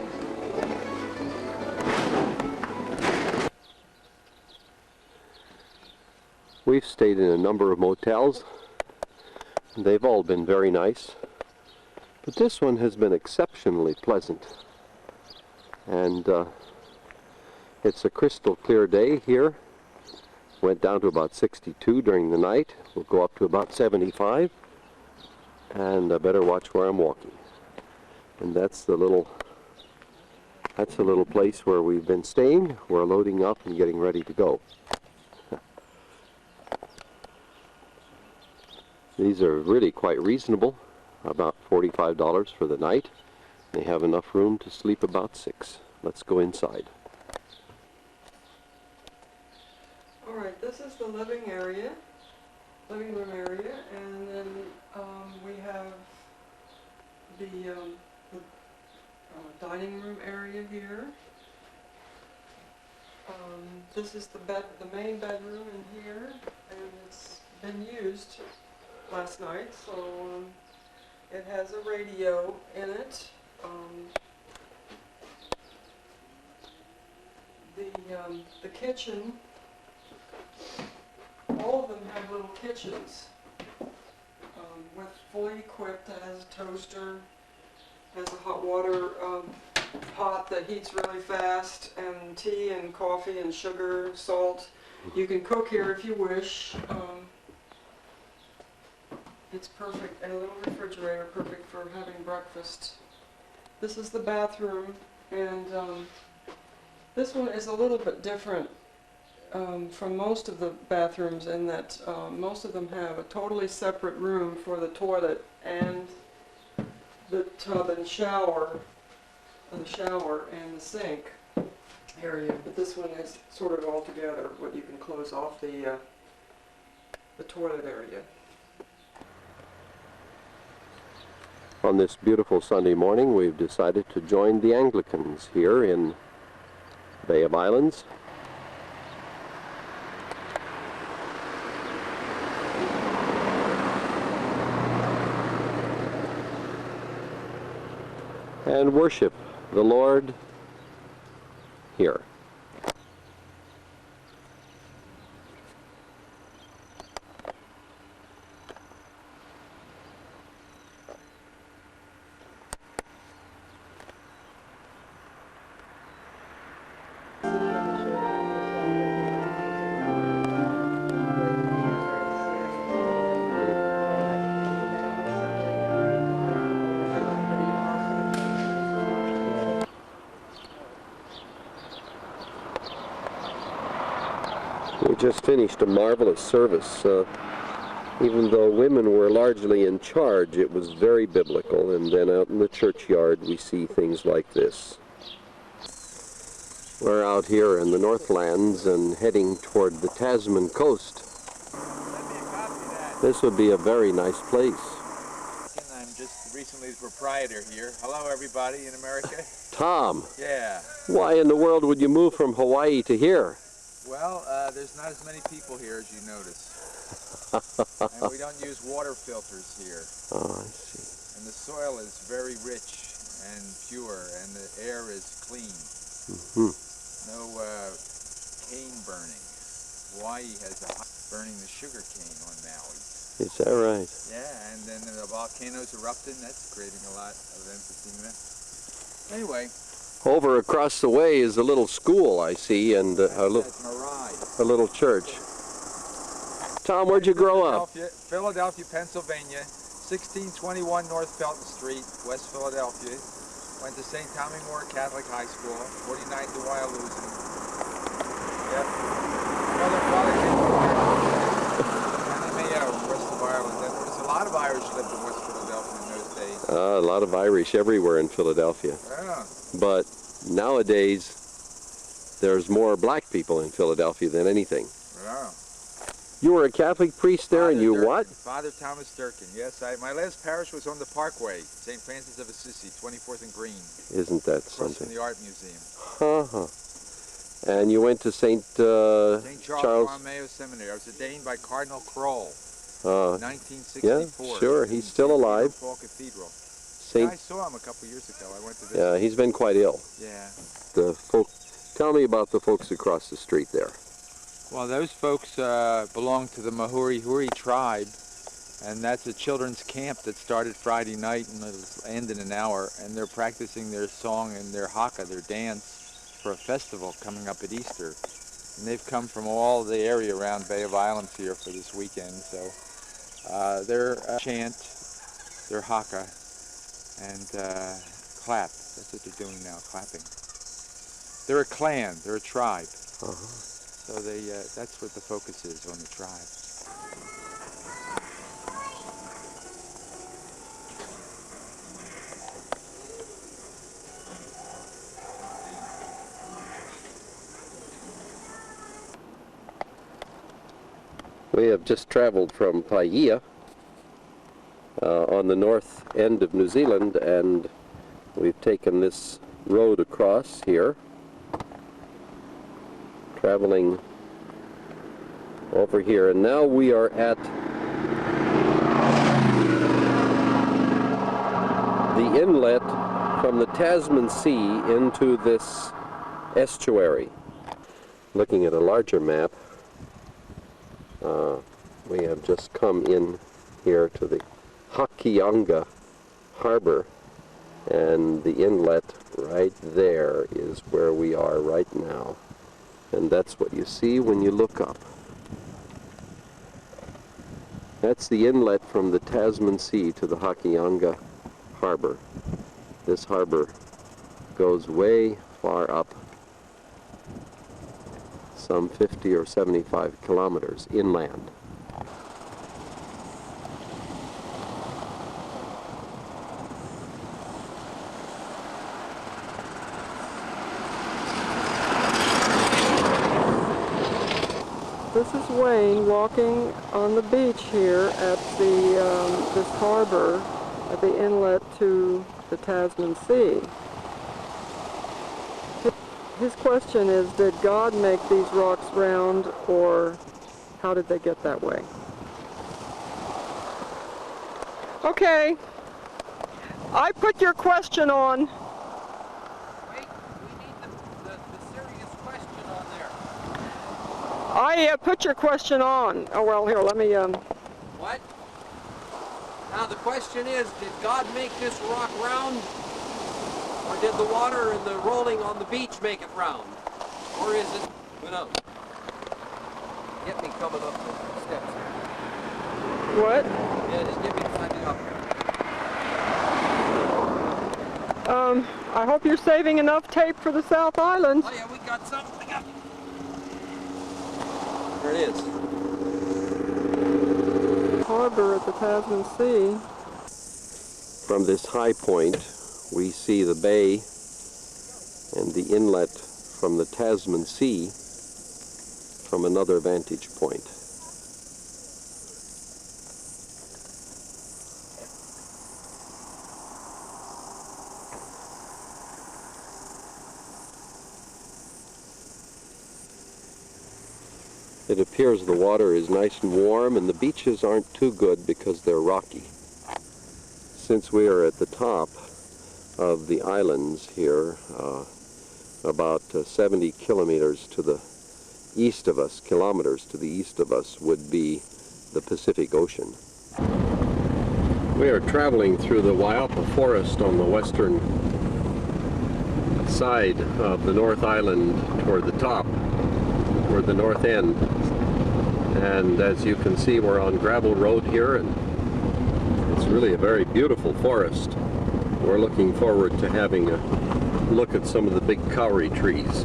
[SPEAKER 1] We've stayed in a number of motels. They've all been very nice, but this one has been exceptionally pleasant. And it's a crystal clear day here. Went down to about 62 during the night. We'll go up to about 75. And I better watch where I'm walking. And that's the little place where we've been staying. We're loading up and getting ready to go. These are really quite reasonable, about $45 for the night. They have enough room to sleep about 6. Let's go inside.
[SPEAKER 2] All right, this is the living area. Living room area, and then we have the dining room area here. This is the main bedroom in here, and it's been used last night, so it has a radio in it. The kitchen. All of them have little kitchens. with fully equipped. It has a toaster, has a hot water pot that heats really fast, and tea and coffee and sugar, salt. You can cook here if you wish. It's perfect, and a little refrigerator, perfect for having breakfast. This is the bathroom, and this one is a little bit different from most of the bathrooms in that most of them have a totally separate room for the toilet and the tub and shower, and the sink area. But this one is sort of all together, what you can close off the toilet area.
[SPEAKER 1] On this beautiful Sunday morning, we've decided to join the Anglicans here in Bay of Islands. And worship the Lord here. We just finished a marvelous service. Even though women were largely in charge, it was very biblical. And then out in the churchyard, we see things like this. We're out here in the Northlands and heading toward the Tasman coast. This would be a very nice place.
[SPEAKER 10] I'm just recently the proprietor here. Hello, everybody in America.
[SPEAKER 1] Tom.
[SPEAKER 10] Yeah.
[SPEAKER 1] Why in the world would you move from Hawaii to here?
[SPEAKER 10] Well, there's not as many people here as you notice. And we don't use water filters here.
[SPEAKER 1] Oh, I see.
[SPEAKER 10] And the soil is very rich and pure, and the air is clean.
[SPEAKER 1] Mm-hmm.
[SPEAKER 10] No cane burning. Hawaii has burning the sugar cane on Maui.
[SPEAKER 1] Is that right?
[SPEAKER 10] Yeah, and then the volcanoes erupting, that's creating a lot of emphysema. Anyway.
[SPEAKER 1] Over across the way is a little school, I see, and a little church. Tom, where'd you grow up?
[SPEAKER 10] Philadelphia, Pennsylvania, 1621 North Felton Street, West Philadelphia. Went to St. Tommy Moore Catholic High School, 49th to Wyalusing. Yep. Father came from County Mayo, west of Ireland. There was a lot of Irish lived in West Philadelphia in those days.
[SPEAKER 1] A lot of Irish everywhere in Philadelphia.
[SPEAKER 10] Yeah.
[SPEAKER 1] But nowadays, there's more black people in Philadelphia than anything.
[SPEAKER 10] Yeah.
[SPEAKER 1] You were a Catholic priest there, and you
[SPEAKER 10] Durkin,
[SPEAKER 1] what?
[SPEAKER 10] Father Thomas Durkin. Yes, my last parish was on the Parkway, St. Francis of Assisi, 24th and Green.
[SPEAKER 1] Isn't that
[SPEAKER 10] across
[SPEAKER 1] something?
[SPEAKER 10] from the Art Museum.
[SPEAKER 1] And you went to St.
[SPEAKER 10] St. Charles Borromeo Seminary. I was ordained by Cardinal Kroll in 1964.
[SPEAKER 1] Yeah, sure. He's still alive.
[SPEAKER 10] Paul Cathedral.
[SPEAKER 1] Saint...
[SPEAKER 10] Yeah, I saw him a couple years ago. I went to visit.
[SPEAKER 1] Yeah, he's been quite ill.
[SPEAKER 10] Yeah.
[SPEAKER 1] Tell me about the folks across the street there.
[SPEAKER 10] Well, those folks belong to the Mahuri Huri tribe, and that's a children's camp that started Friday night and it'll end in an hour, and they're practicing their song and their haka, their dance, for a festival coming up at Easter. And they've come from all the area around Bay of Islands here for this weekend, so their chant, their haka, and clap. That's what they're doing now, clapping. They're a clan, they're a tribe. So that's what the focus is on the tribe.
[SPEAKER 1] We have just traveled from Paia on the north end of New Zealand, and we've taken this road across here, traveling over here, and now we are at the inlet from the Tasman Sea into this estuary. Looking at a larger map, we have just come in here to the Hokianga Harbor, and the inlet right there is where we are right now. And that's what you see when you look up. That's the inlet from the Tasman Sea to the Hokianga Harbor. This harbor goes way far up, some 50 or 75 kilometers inland.
[SPEAKER 2] This is Wayne walking on the beach here at this harbor at the inlet to the Tasman Sea. His question is, did God make these rocks round, or how did they get that way? Okay, I put your question on.
[SPEAKER 7] Wait, we need the serious question on there.
[SPEAKER 2] I put your question on. Oh, well, here, let me,
[SPEAKER 7] What? Now the question is, did God make this rock round? Or did the water and the rolling on the beach make it round? Or is it, who knows? Get me coming up the steps here.
[SPEAKER 2] what?
[SPEAKER 7] Yeah, just get me climbing up here.
[SPEAKER 2] I hope you're saving enough tape for the South Island.
[SPEAKER 7] Oh yeah, we got something up. There it is.
[SPEAKER 2] Harbor at the Tasman Sea.
[SPEAKER 1] From this high point, we see the bay and the inlet from the Tasman Sea from another vantage point. It appears the water is nice and warm, and the beaches aren't too good because they're rocky. Since we are at the top of the islands here, about 70 kilometers to the east of us, would be the Pacific Ocean. We are traveling through the Waiapa Forest on the western side of the North Island toward the top, toward the north end. And as you can see, we're on gravel road here, and it's really a very beautiful forest. We're looking forward to having a look at some of the big kauri trees.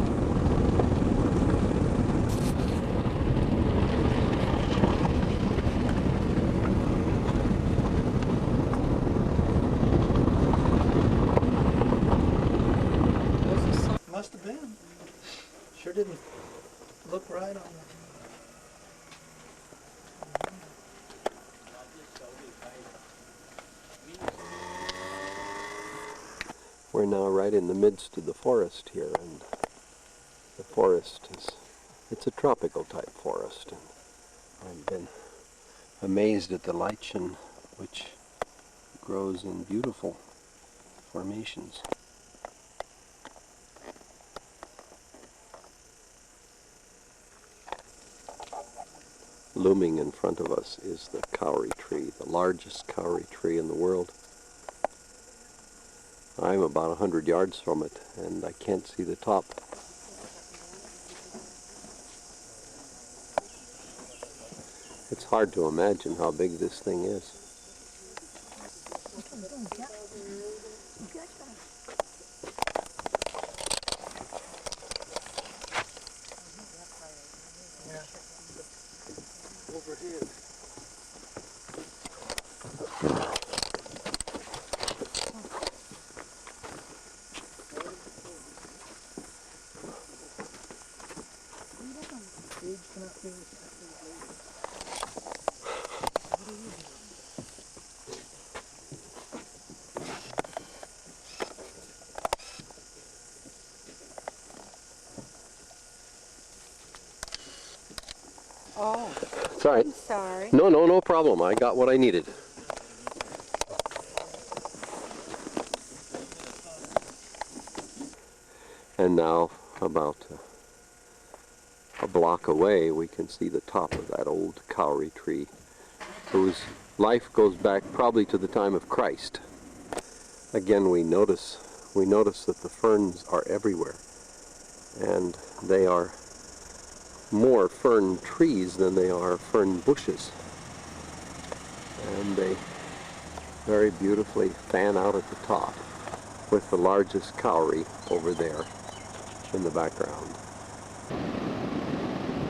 [SPEAKER 5] Must have been. Sure didn't look right on it.
[SPEAKER 1] We're now right in the midst of the forest here, and the forest it's a tropical type forest. And I've been amazed at the lichen, which grows in beautiful formations. Looming in front of us is the kauri tree, the largest kauri tree in the world. I'm about 100 yards from it, and I can't see the top. It's hard to imagine how big this thing is.
[SPEAKER 4] Oh,
[SPEAKER 1] It's all right.
[SPEAKER 4] I'm sorry.
[SPEAKER 1] No problem. I got what I needed. And now, about a block away, we can see the top of that old kauri tree, whose life goes back probably to the time of Christ. Again, we notice that the ferns are everywhere, and they are more fern trees than they are fern bushes, and they very beautifully fan out at the top with the largest cowrie over there in the background.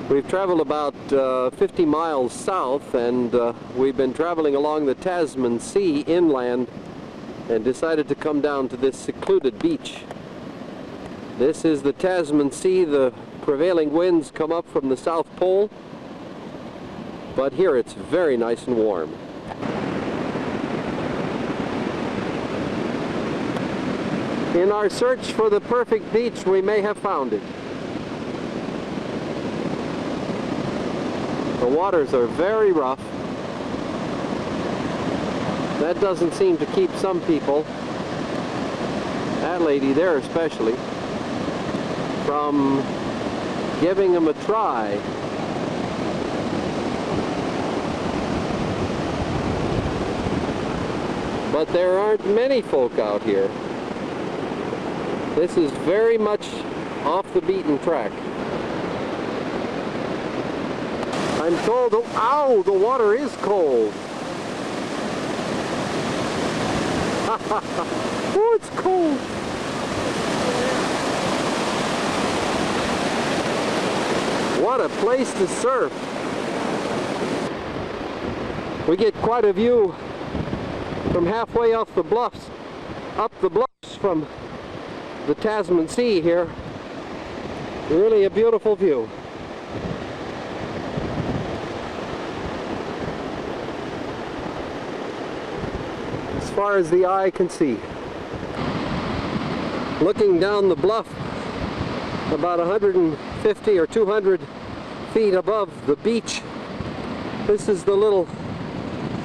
[SPEAKER 1] We've traveled about 50 miles south, and we've been traveling along the Tasman Sea inland and decided to come down to this secluded beach. This is the Tasman Sea. The prevailing winds come up from the South Pole, but here it's very nice and warm. In our search for the perfect beach, we may have found it. The waters are very rough. That doesn't seem to keep some people, that lady there especially, from giving them a try. But there aren't many folk out here. This is very much off the beaten track. I'm told, ow, the water is cold. Oh, it's cold. What a place to surf. We get quite a view from halfway off the bluffs, up the bluffs from the Tasman Sea here. Really a beautiful view. As far as the eye can see. Looking down the bluff about 150 or 200 feet above the beach, this is the little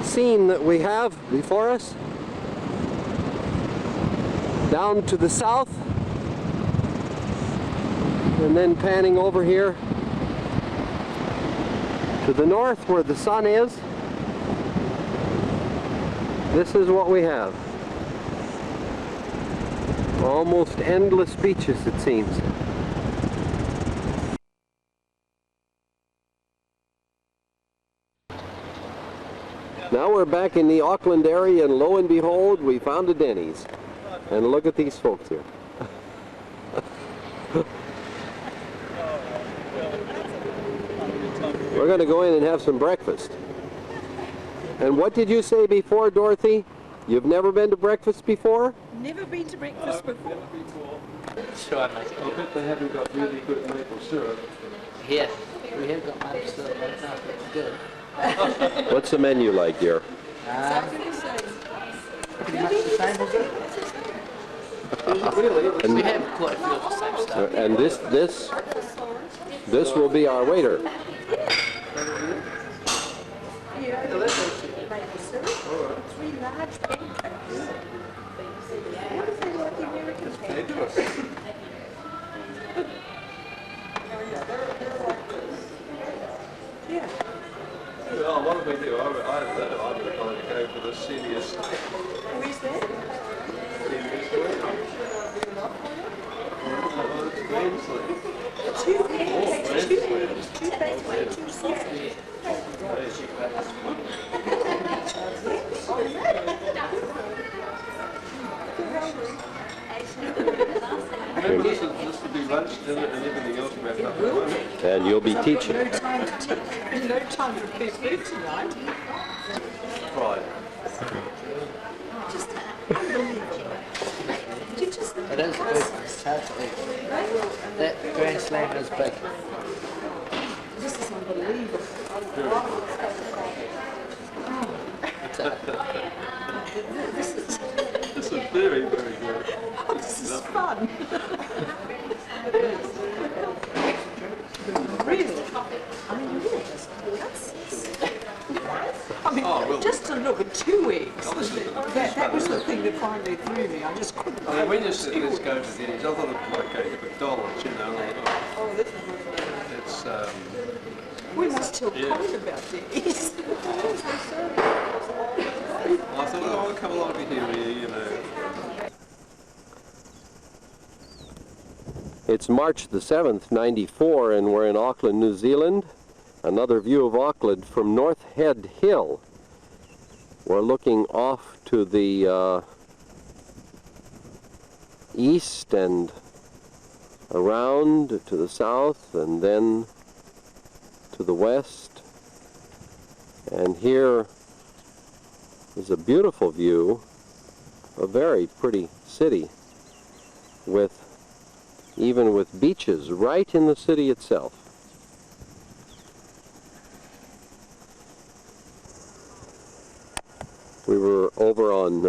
[SPEAKER 1] scene that we have before us. Down to the south, and then panning over here to the north where the sun is. This is what we have. Almost endless beaches, it seems. Now we're back in the Auckland area, and lo and behold, we found a Denny's. And look at these folks here. We're going to go in and have some breakfast. And what did you say before, Dorothy? You've never been to breakfast before?
[SPEAKER 4] Never been to breakfast before.
[SPEAKER 5] Sure, mate. I bet they haven't got really good maple syrup.
[SPEAKER 11] Yeah, we have got maple syrup, but it's not good.
[SPEAKER 1] What's the menu like, dear?
[SPEAKER 11] Pretty much the same as it.
[SPEAKER 1] And,
[SPEAKER 11] we have quite a few of the same stuff.
[SPEAKER 1] and this will be our waiter.
[SPEAKER 4] Maple syrup, 3 large pancakes. What if they like the American pancakes? Yeah.
[SPEAKER 5] Oh, what do we do? I would kind of go for the senior steak.
[SPEAKER 4] Where's that? Two pancakes, two pancakes, 2 soft.
[SPEAKER 5] And this will be lunch, dinner, and everything else wrapped up.
[SPEAKER 1] And you'll be teaching.
[SPEAKER 4] No time to teach. No time to prepare food tonight.
[SPEAKER 5] Right.
[SPEAKER 4] Just unbelievable. You just
[SPEAKER 11] It is big. It's hard to eat. That Grand Slam is big.
[SPEAKER 4] This is unbelievable.
[SPEAKER 5] This is very, very good.
[SPEAKER 4] Oh, this is fun. Really? I mean, really just I mean, just to look at 2 eggs. That was the thing that finally threw me. I just couldn't.
[SPEAKER 5] I mean, when you said let's go to Denny's, I thought it was like going to McDonald's, you know.
[SPEAKER 4] Oh, this is
[SPEAKER 5] It's
[SPEAKER 4] We must tell Colin about these.
[SPEAKER 5] I thought, oh, I'll come along to here, you know.
[SPEAKER 1] It's March the 7th, 94, and we're in Auckland, New Zealand. Another view of Auckland from North Head Hill. We're looking off to the east and around to the south and then to the west. And here is a beautiful view, a very pretty city even with beaches right in the city itself. We were over on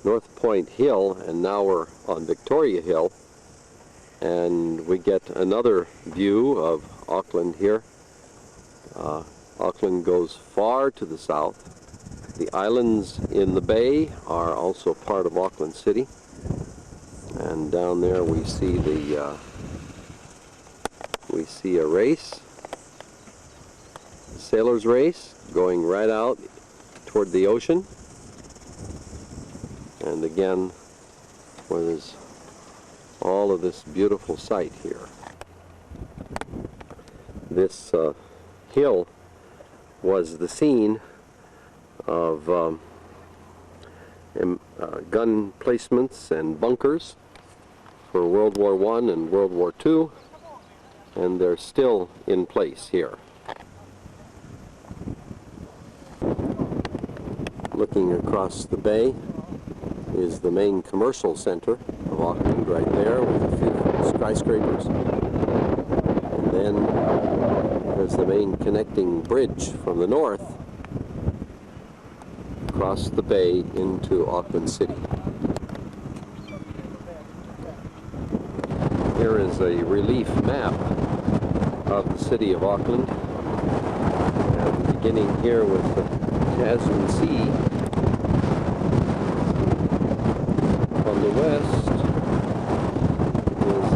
[SPEAKER 1] North Point Hill, and now we're on Victoria Hill, and we get another view of Auckland here. Auckland goes far to the south. The islands in the bay are also part of Auckland City, and down there we see a race, a sailor's race, going right out toward the ocean. And again, where there's all of this beautiful sight here. This hill was the scene of gun placements and bunkers for World War I and World War II, and they're still in place here. Looking across the bay is the main commercial center of Auckland right there with a few skyscrapers. And then there's the main connecting bridge from the north across the bay into Auckland City. Here is a relief map of the city of Auckland, and beginning here with the Tasman Sea. On the west is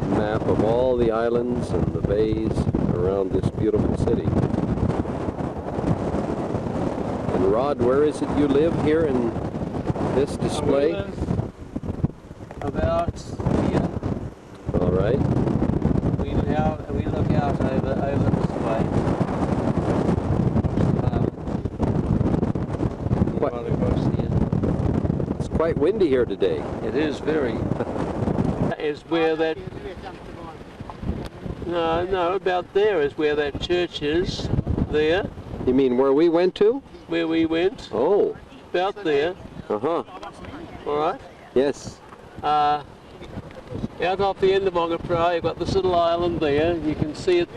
[SPEAKER 1] a map of all the islands and the bays around this beautiful city. And Rod, where is it you live here in this display?
[SPEAKER 11] About here.
[SPEAKER 1] All right.
[SPEAKER 11] We look out over this way.
[SPEAKER 1] It's quite windy here today.
[SPEAKER 11] It is very. Is where that. No, about there is where that church is. There.
[SPEAKER 1] You mean where we went to?
[SPEAKER 11] Where we went.
[SPEAKER 1] Oh.
[SPEAKER 11] About there.
[SPEAKER 1] Uh-huh.
[SPEAKER 11] All right.
[SPEAKER 1] Yes.
[SPEAKER 11] Out off the end of Mongapara, you've got this little island there. You can see it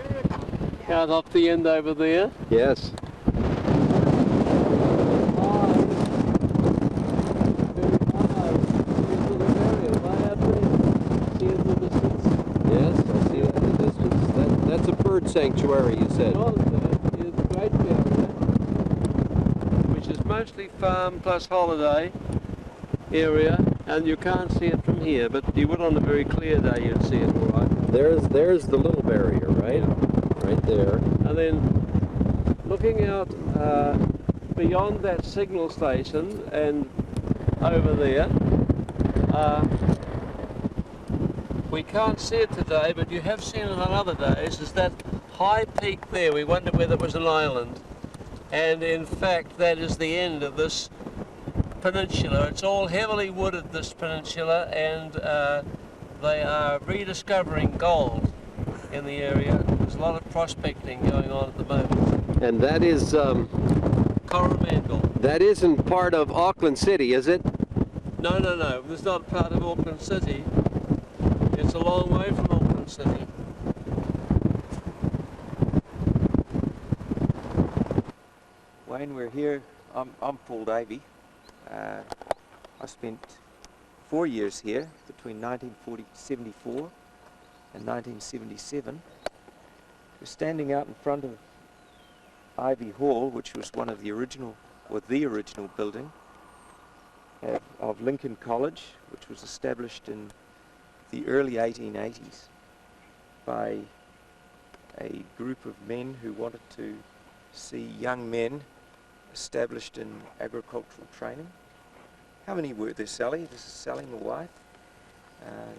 [SPEAKER 11] out off the end over there.
[SPEAKER 1] Yes. Yes, I see that in the distance. That's a bird sanctuary, you said.
[SPEAKER 11] It's a great area, which is mostly farm plus holiday area, and you can't see it from here, but you would on a very clear day you'd see it all right.
[SPEAKER 1] There's the little barrier, right? Right there.
[SPEAKER 11] And then looking out beyond that signal station and over there, we can't see it today, but you have seen it on other days, is that high peak there. We wondered whether it was an island, and in fact that is the end of this peninsula. It's all heavily wooded, this peninsula, and they are rediscovering gold in the area. There's a lot of prospecting going on at the moment.
[SPEAKER 1] And that is
[SPEAKER 11] Coromandel.
[SPEAKER 1] That isn't part of Auckland City, is it?
[SPEAKER 11] No. It's not part of Auckland City. It's a long way from Auckland City.
[SPEAKER 12] Wayne, we're here. I'm Paul Davey. I spent 4 years here between 1974 and 1977. We're standing out in front of Ivy Hall, which was one of the original, or the original building of Lincoln College, which was established in the early 1880s. by a group of men who wanted to see young men established in agricultural training. How many were there, Sally? This is Sally, my wife.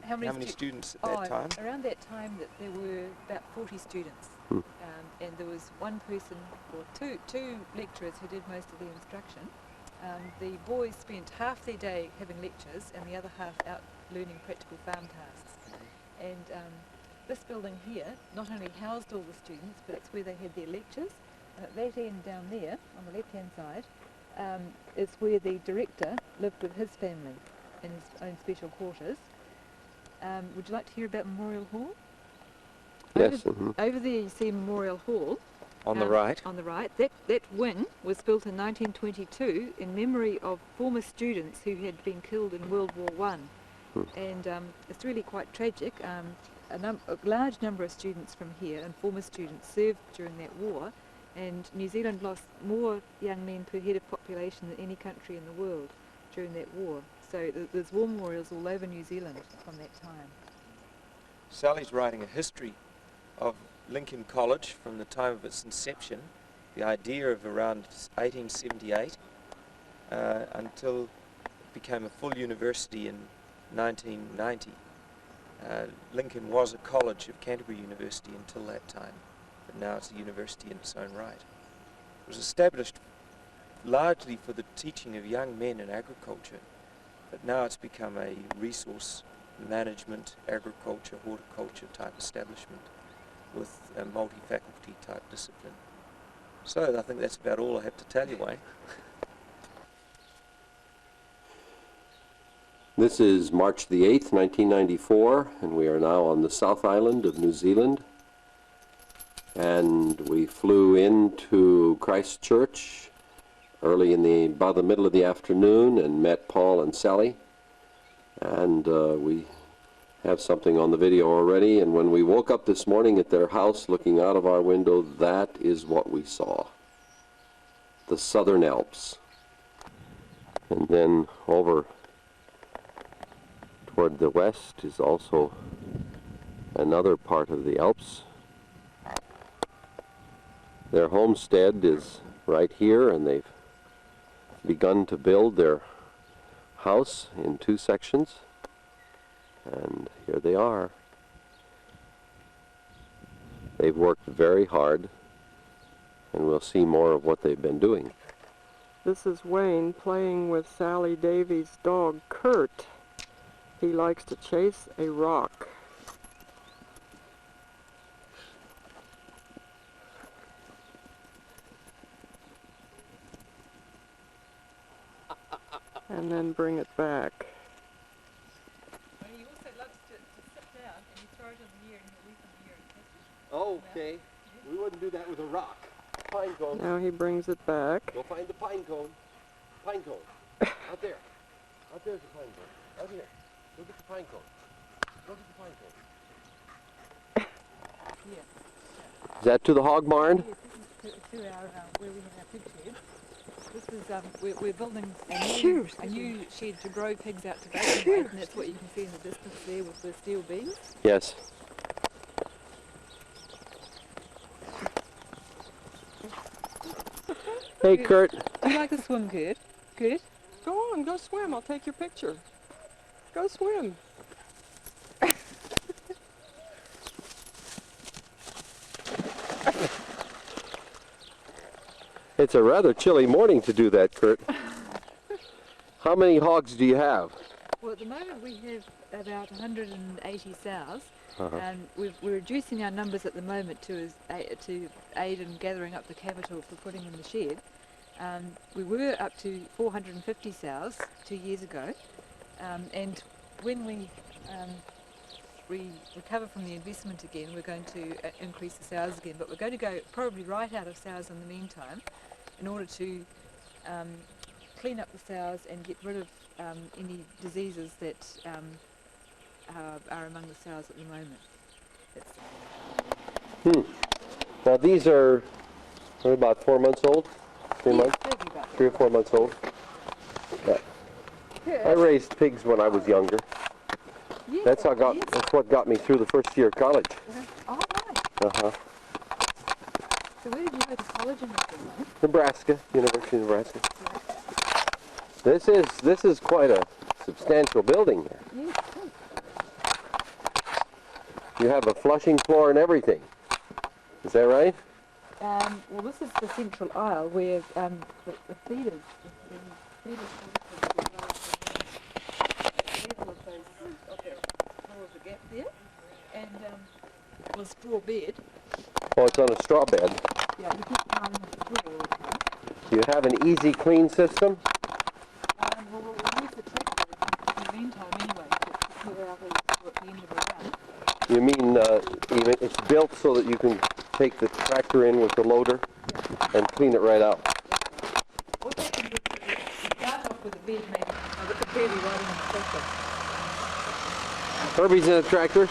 [SPEAKER 12] How many students at that time?
[SPEAKER 13] Around that time that there were about 40 students. And there was one person, or two lecturers who did most of the instruction. The boys spent half their day having lectures and the other half out learning practical farm tasks. And this building here not only housed all the students, but it's where they had their lectures. And at that end down there, on the left-hand side, is where the director lived with his family in his own special quarters. Would you like to hear about Memorial Hall?
[SPEAKER 1] Yes.
[SPEAKER 13] Over there you see Memorial Hall.
[SPEAKER 12] On the right?
[SPEAKER 13] On the right. That wing was built in 1922 in memory of former students who had been killed in World War I. And it's really quite tragic. A large number of students from here and former students served during that war, and New Zealand lost more young men per head of population than any country in the world during that war. So there's war memorials all over New Zealand from that time.
[SPEAKER 12] Sally's writing a history of Lincoln College from the time of its inception, the idea of around 1878 until it became a full university in 1990. Lincoln was a college of Canterbury University until that time, but now it's a university in its own right. It was established largely for the teaching of young men in agriculture, but now it's become a resource management, agriculture, horticulture type establishment with a multi-faculty type discipline. So I think that's about all I have to tell you, Wayne.
[SPEAKER 1] This is March the 8th, 1994, and we are now on the South Island of New Zealand. And we flew into Christchurch early in about the middle of the afternoon and met Paul and Sally. And we have something on the video already, and when we woke up this morning at their house looking out of our window, that is what we saw. The Southern Alps. And then over toward the west is also another part of the Alps. Their homestead is right here, and they've begun to build their house in 2 sections. And here they are. They've worked very hard, and we'll see more of what they've been doing.
[SPEAKER 2] This is Wayne playing with Sally Davies' dog, Kurt. He likes to chase a rock. And then bring it back.
[SPEAKER 13] He also loves to sit down and you throw it in the air and he'll leap in the air and catch it.
[SPEAKER 1] Okay, we wouldn't do that with a rock. Pine cone.
[SPEAKER 2] Now he brings it back.
[SPEAKER 1] Go find the pine cone. Pine cone. Out there. Out there's the pine cone. Out here. Look at the pine cone. Look at the pine cone.
[SPEAKER 13] Yeah.
[SPEAKER 1] Is that to the hog barn?
[SPEAKER 13] Yes, this is to our, where we have our pig shed. This is, we're building a new shed to grow pigs out to bacon weight, and that's what you can see in the distance there with the steel beams.
[SPEAKER 1] Yes. Hey, Kurt.
[SPEAKER 13] You like to swim, Kurt? Kurt?
[SPEAKER 2] Go on, go swim. I'll take your picture. Go swim.
[SPEAKER 1] It's a rather chilly morning to do that, Kurt. How many hogs do you have?
[SPEAKER 13] Well, at the moment we have about 180 sows. We're reducing our numbers at the moment to aid in gathering up the capital for putting in the shed. We were up to 450 sows 2 years ago, and when we recover from the investment again, we're going to increase the sows again, but we're going to go probably right out of sows in the meantime in order to clean up the sows and get rid of any diseases that are among the sows at the moment.
[SPEAKER 1] Now these are about 4 months old? 3 months? 3 or 4 months old. I raised pigs when I was younger. That's what got me through the first year of college. Uh-huh.
[SPEAKER 13] So where did you go to college in Michigan?
[SPEAKER 1] Nebraska, University of Nebraska. This is quite a substantial building here.
[SPEAKER 13] Yes.
[SPEAKER 1] You have a flushing floor and everything. Is that right?
[SPEAKER 13] Well, this is the central aisle where the feeders, the gap there, and a straw bed.
[SPEAKER 1] Oh, it's on a straw bed.
[SPEAKER 13] Yeah, you keep climbing the straw all the time.
[SPEAKER 1] Do you have an easy clean system?
[SPEAKER 13] Well, we'll use the tractor in the meantime anyway to clear out at the end of the run.
[SPEAKER 1] You mean it's built so that you can take the tractor in with the loader and clean it right out?
[SPEAKER 13] What they can do is start off with a bed maybe. I've got the baby riding on the tractor.
[SPEAKER 1] Herbie's in a tractor?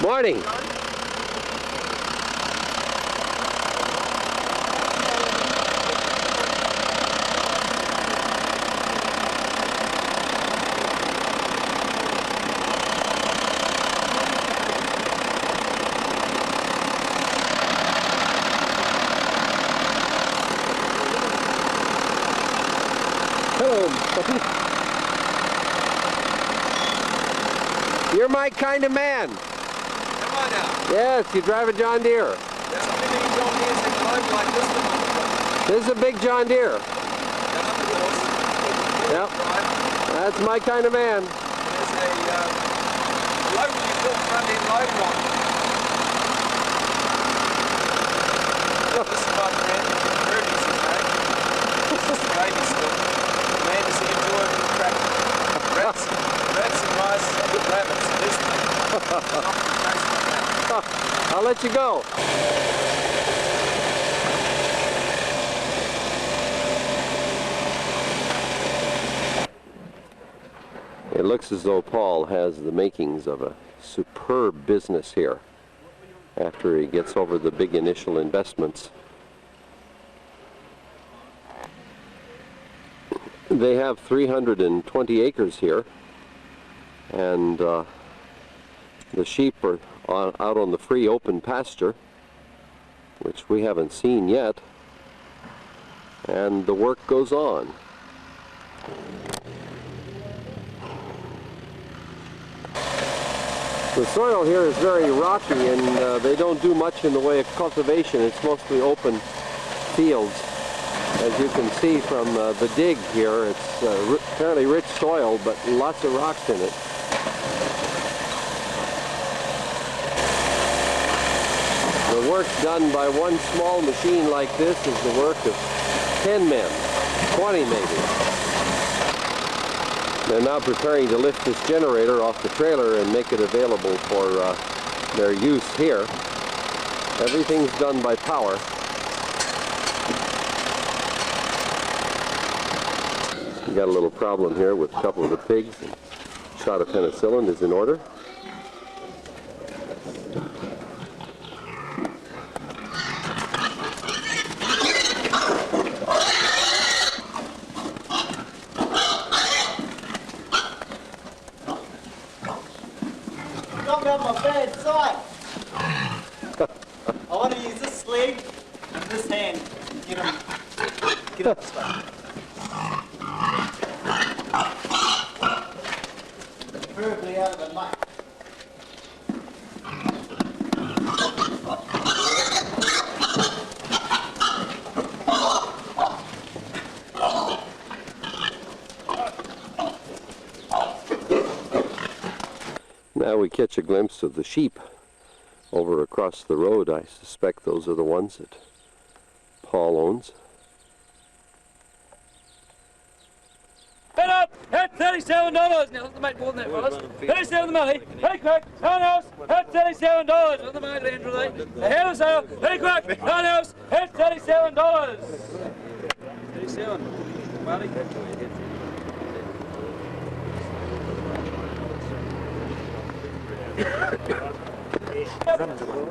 [SPEAKER 1] Morning. Hello, buddy. You're my kind of man.
[SPEAKER 7] Come on now.
[SPEAKER 1] Yes, you drive a John Deere.
[SPEAKER 7] There's a big John Deere's in Globe like this one.
[SPEAKER 1] This is a big John Deere. Yep. That's my kind of man.
[SPEAKER 7] There's a locally built front-end loader on it. This is my friend, Herbie's his name. This is the baby still. The man is enjoying the tractor. Rats and mice and rabbits, this
[SPEAKER 1] I'll let you go. It looks as though Paul has the makings of a superb business here after he gets over the big initial investments. They have 320 acres here, and the sheep are out on the free open pasture, which we haven't seen yet, and the work goes on. The soil here is very rocky, and they don't do much in the way of cultivation. It's mostly open fields. As you can see from the dig here, it's fairly rich soil, but lots of rocks in it. The work done by one small machine like this is the work of 10 men, 20 maybe. They're now preparing to lift this generator off the trailer and make it available for their use here. Everything's done by power. We got a little problem here with a couple of the pigs. Shot of penicillin is in order.
[SPEAKER 14] Don't get on my bad side. I want to use this leg and this hand. Get him this way. Preferably out of the muck.
[SPEAKER 1] Now we catch a glimpse of the sheep over across the road. I suspect those are the ones that Paul owns.
[SPEAKER 11] Get up!
[SPEAKER 15] at $37. Now, let's make more than that, fellas. 37 the money. Hey, quick, townhouse at $37. On the market, Andrew Lee. A hell sale. Hey, quick, townhouse at $37.
[SPEAKER 14] 37. Buddy.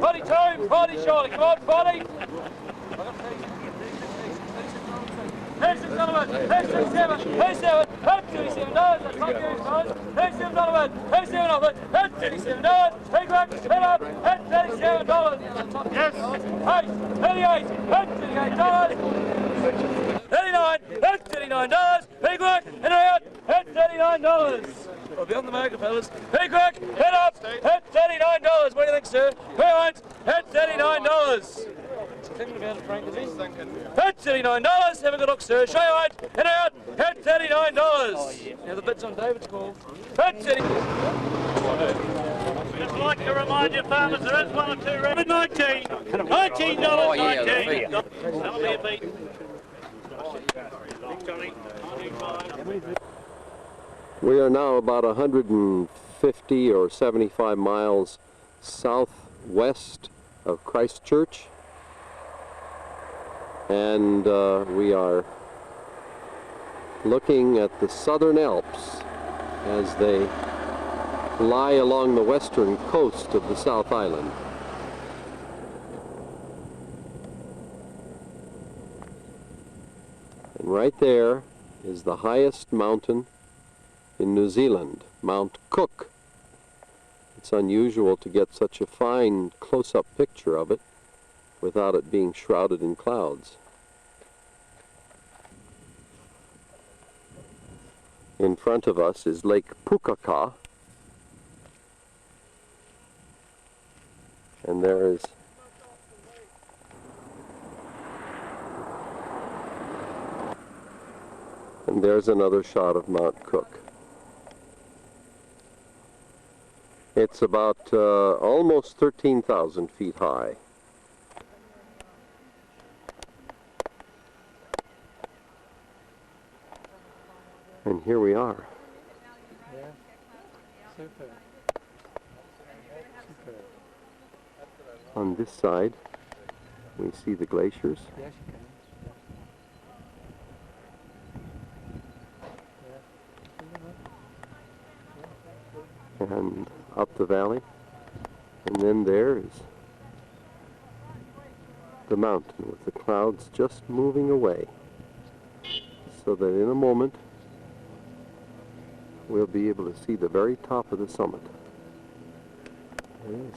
[SPEAKER 15] 42, 40 Charlie, come on, 40. 36 Donovan, 37, 37, $37, that's like yours, guys. 37 Donovan, 37 of it, $37, hey, quick, head up, $37. Yes. Hey, 38, $38. 39, $39, hey, quick, head out, $39. We'll be on the market, fellas. Hey, quick, head up, $39. What do you think, sir? Parents, $39. Thinking about it, Frank, is he? $39. Have a good look, sir. Show you right. Head out. $39. Oh, yeah. Now the bid's on David's call. $39.
[SPEAKER 16] Just like to remind you, farmers, there is one or two ready. $19. $19. Oh, yeah. That'll be a beat.
[SPEAKER 1] We are now about 150 or 75 miles southwest of Christchurch, and we are looking at the Southern Alps as they lie along the western coast of the South Island. And right there is the highest mountain in New Zealand, Mount Cook. It's unusual to get such a fine close-up picture of it without it being shrouded in clouds. In front of us is Lake Pukaka, and there is there's another shot of Mount Cook. It's about almost 13,000 feet high. And here we are.
[SPEAKER 10] Yeah. Super. Super.
[SPEAKER 1] On this side, we see the glaciers.
[SPEAKER 10] Yes, you can.
[SPEAKER 1] And up the valley, and then there is the mountain with the clouds just moving away, so that in a moment we'll be able to see the very top of the summit. There it is.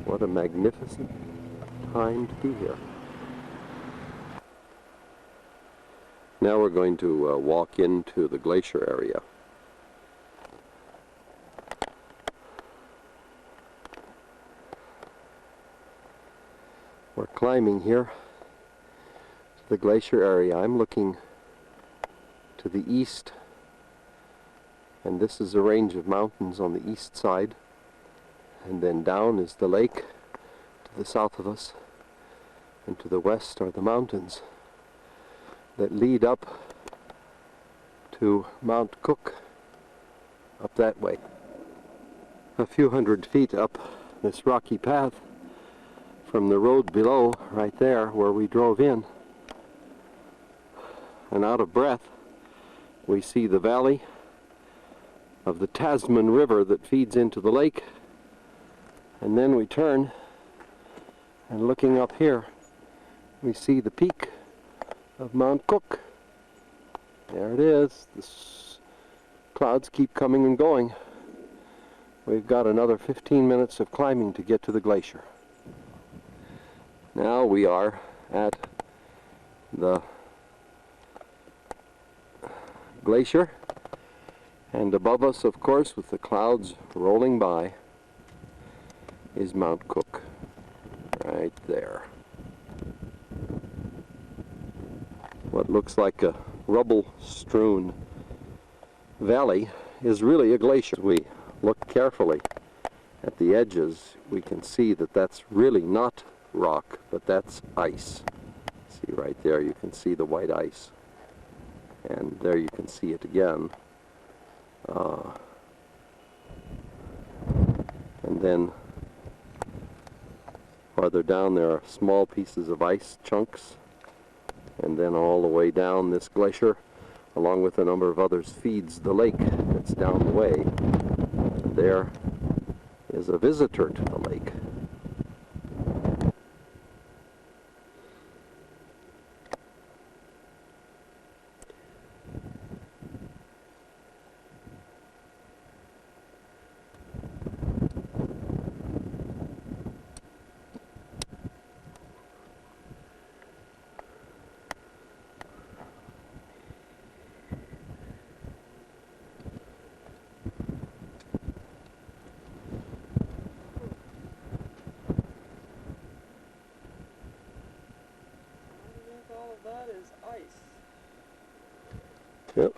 [SPEAKER 1] What a magnificent time to be here. Now we're going to walk into the glacier area. We're climbing here, the glacier area. I'm looking to the east, and this is a range of mountains on the east side, and then down is the lake to the south of us, and to the west are the mountains that lead up to Mount Cook, up that way. A few hundred feet up this rocky path from the road below, right there where we drove in, and out of breath, we see the valley of the Tasman River that feeds into the lake, and then we turn, and looking up here, we see the peak of Mount Cook. There it is. The clouds keep coming and going. We've got another 15 minutes of climbing to get to the glacier. Now we are at the glacier, and above us, of course, with the clouds rolling by, is Mount Cook, right there. What looks like a rubble-strewn valley is really a glacier. As we look carefully at the edges, we can see that that's really not rock, but that's ice. See right there, you can see the white ice. And there you can see it again. And then farther down there are small pieces of ice chunks. And then all the way down this glacier, along with a number of others, feeds the lake that's down the way. And there is a visitor to the lake.
[SPEAKER 2] All of that is ice.
[SPEAKER 1] Yep.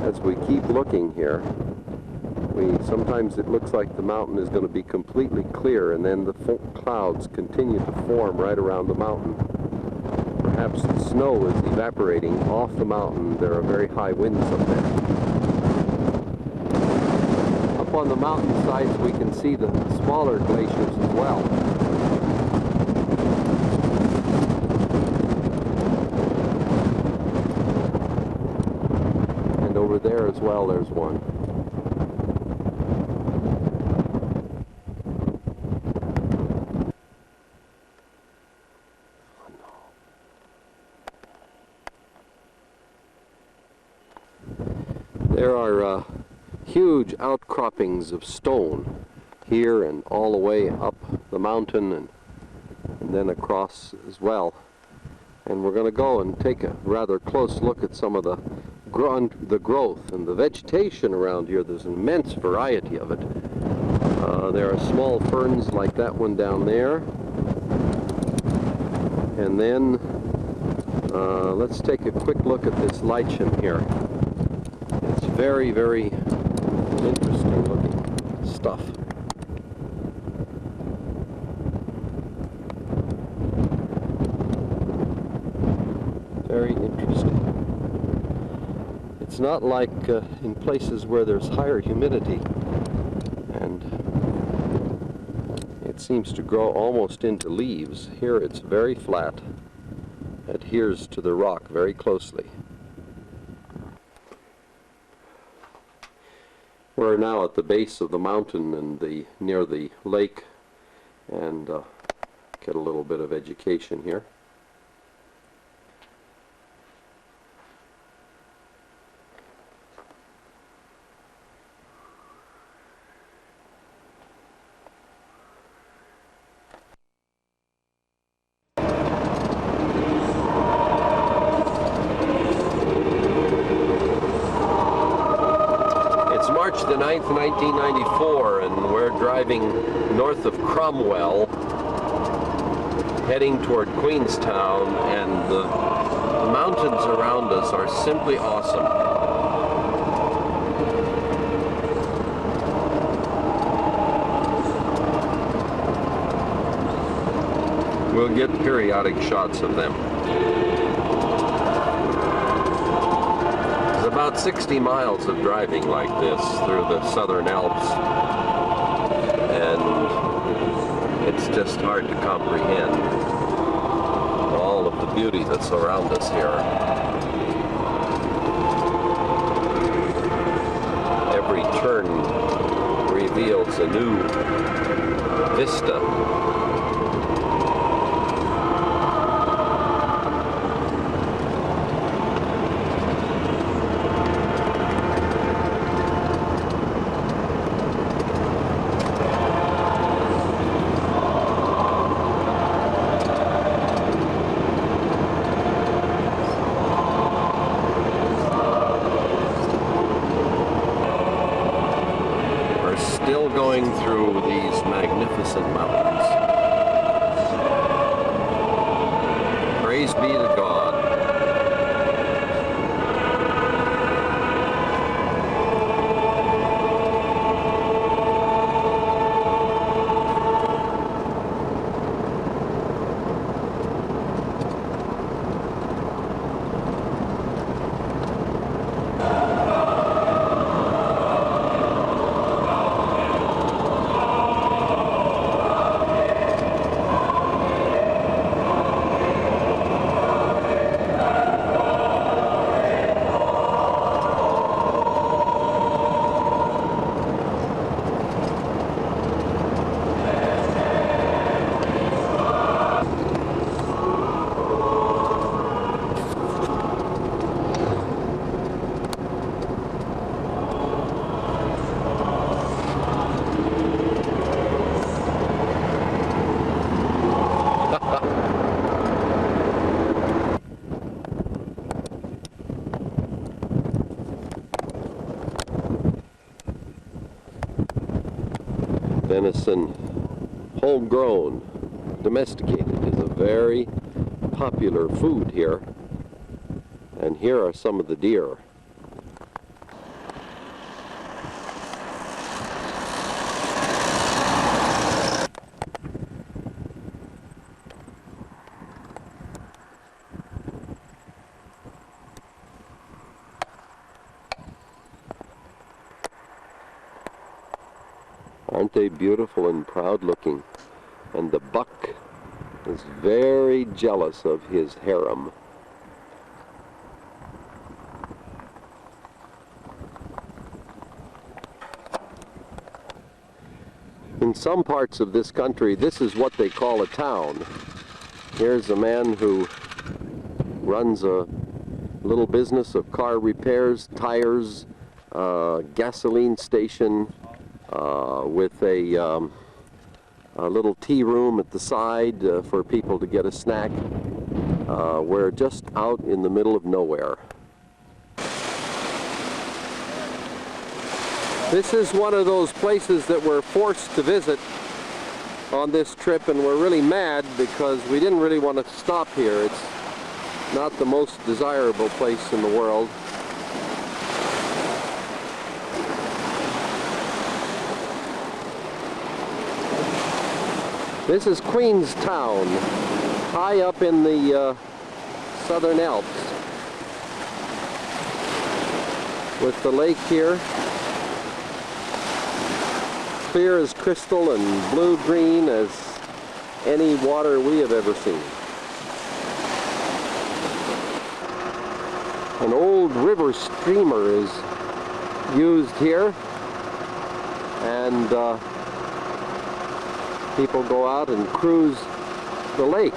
[SPEAKER 1] As we keep looking here, sometimes it looks like the mountain is going to be completely clear, and then the clouds continue to form right around the mountain. Perhaps the snow is evaporating off the mountain. There are very high winds up there. Up on the mountain sides we can see the smaller glaciers as well. And over there as well there's one. There are huge outcroppings of stone here and all the way up the mountain and then across as well. And we're going to go and take a rather close look at some of the growth and the vegetation around here. There's an immense variety of it. There are small ferns like that one down there. And then let's take a quick look at this lichen here. It's very, very interesting looking stuff. Very interesting. It's not like in places where there's higher humidity, and it seems to grow almost into leaves. Here it's very flat, adheres to the rock very closely. We're now at the base of the mountain and near the lake, and get a little bit of education here. March the 9th, 1994, and we're driving north of Cromwell, heading toward Queenstown, and the mountains around us are simply awesome. We'll get periodic shots of them. About 60 miles of driving like this through the Southern Alps, and it's just hard to comprehend all of the beauty that's around us here. Every turn reveals a new vista. Still going through these magnificent mountains. Praise be to God. Venison, homegrown, domesticated, is a very popular food here. And here are some of the deer. Aren't they beautiful and proud looking? And the buck is very jealous of his harem. In some parts of this country, this is what they call a town. Here's a man who runs a little business of car repairs, tires, gasoline station, with a little tea room at the side for people to get a snack. We're just out in the middle of nowhere. This is one of those places that we're forced to visit on this trip, and we're really mad because we didn't really want to stop here. It's not the most desirable place in the world. This is Queenstown, high up in the Southern Alps, with the lake here, clear as crystal and blue-green as any water we have ever seen. An old river steamer is used here, and people go out and cruise the lake.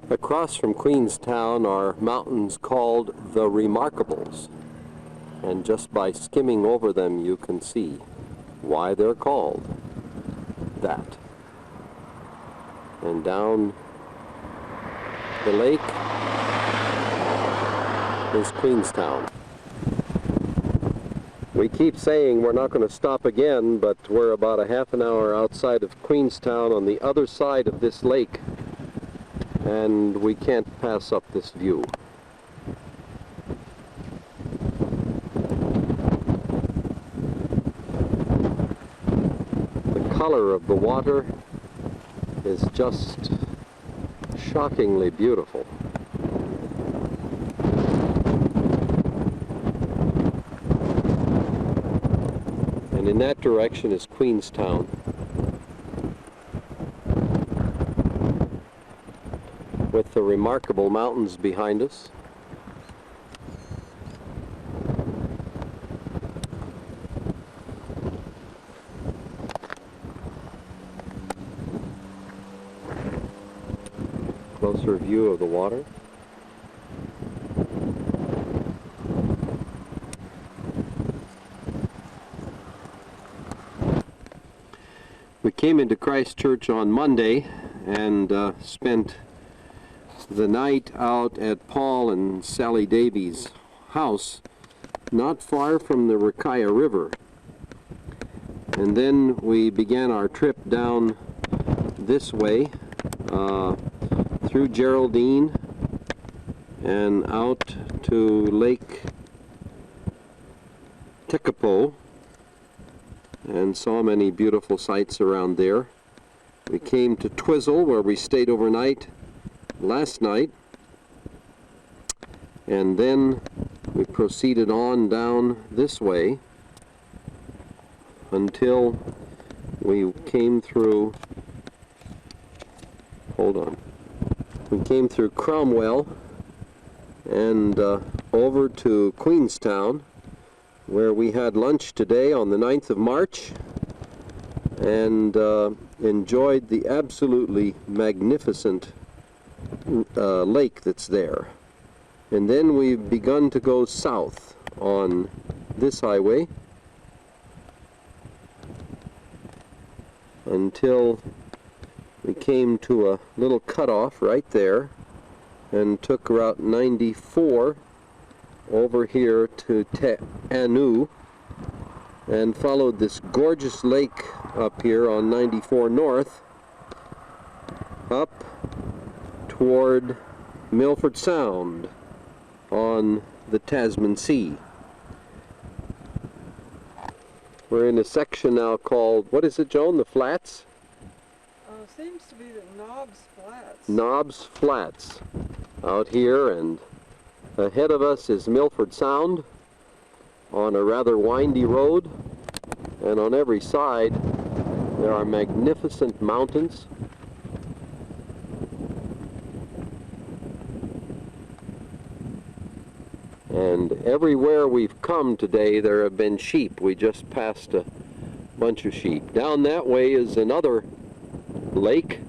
[SPEAKER 1] Across from Queenstown are mountains called the Remarkables, and just by skimming over them you can see why they're called that. And down the lake is Queenstown. We keep saying we're not going to stop again, but we're about a half an hour outside of Queenstown on the other side of this lake, and we can't pass up this view. The color of the water is just shockingly beautiful. And in that direction is Queenstown. With the Remarkable Mountains behind us. Closer view of the water. We came into Christ Church on Monday and spent the night out at Paul and Sally Davies' house, not far from the Rakaia River. And then we began our trip down this way through Geraldine and out to Lake Tekapo and saw many beautiful sights around there. We came to Twizel, where we stayed overnight last night, and then we proceeded on down this way until we came through, we came through Cromwell and over to Queenstown, where we had lunch today on the 9th of March and enjoyed the absolutely magnificent lake that's there. And then we've begun to go south on this highway until we came to a little cutoff right there and took Route 94 over here to Te Anu and followed this gorgeous lake up here on 94 North up toward Milford Sound on the Tasman Sea. We're in a section now called, what is it, Joan? The Flats?
[SPEAKER 2] Seems to be the Knobs Flats.
[SPEAKER 1] Knobs Flats out here, and ahead of us is Milford Sound on a rather windy road, and on every side there are magnificent mountains. And everywhere we've come today there have been sheep. We just passed a bunch of sheep. Down that way is another lake,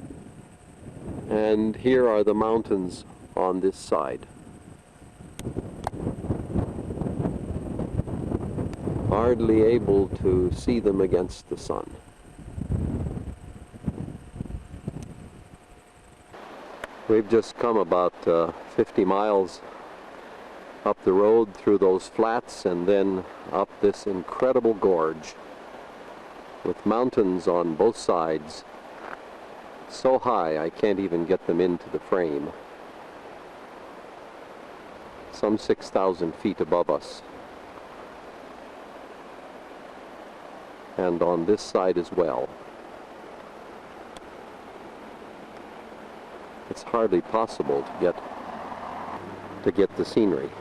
[SPEAKER 1] and here are the mountains on this side. Hardly able to see them against the sun. We've just come about 50 miles up the road through those flats and then up this incredible gorge with mountains on both sides so high I can't even get them into the frame. Some 6,000 feet above us. And on this side as well. It's hardly possible to get the scenery.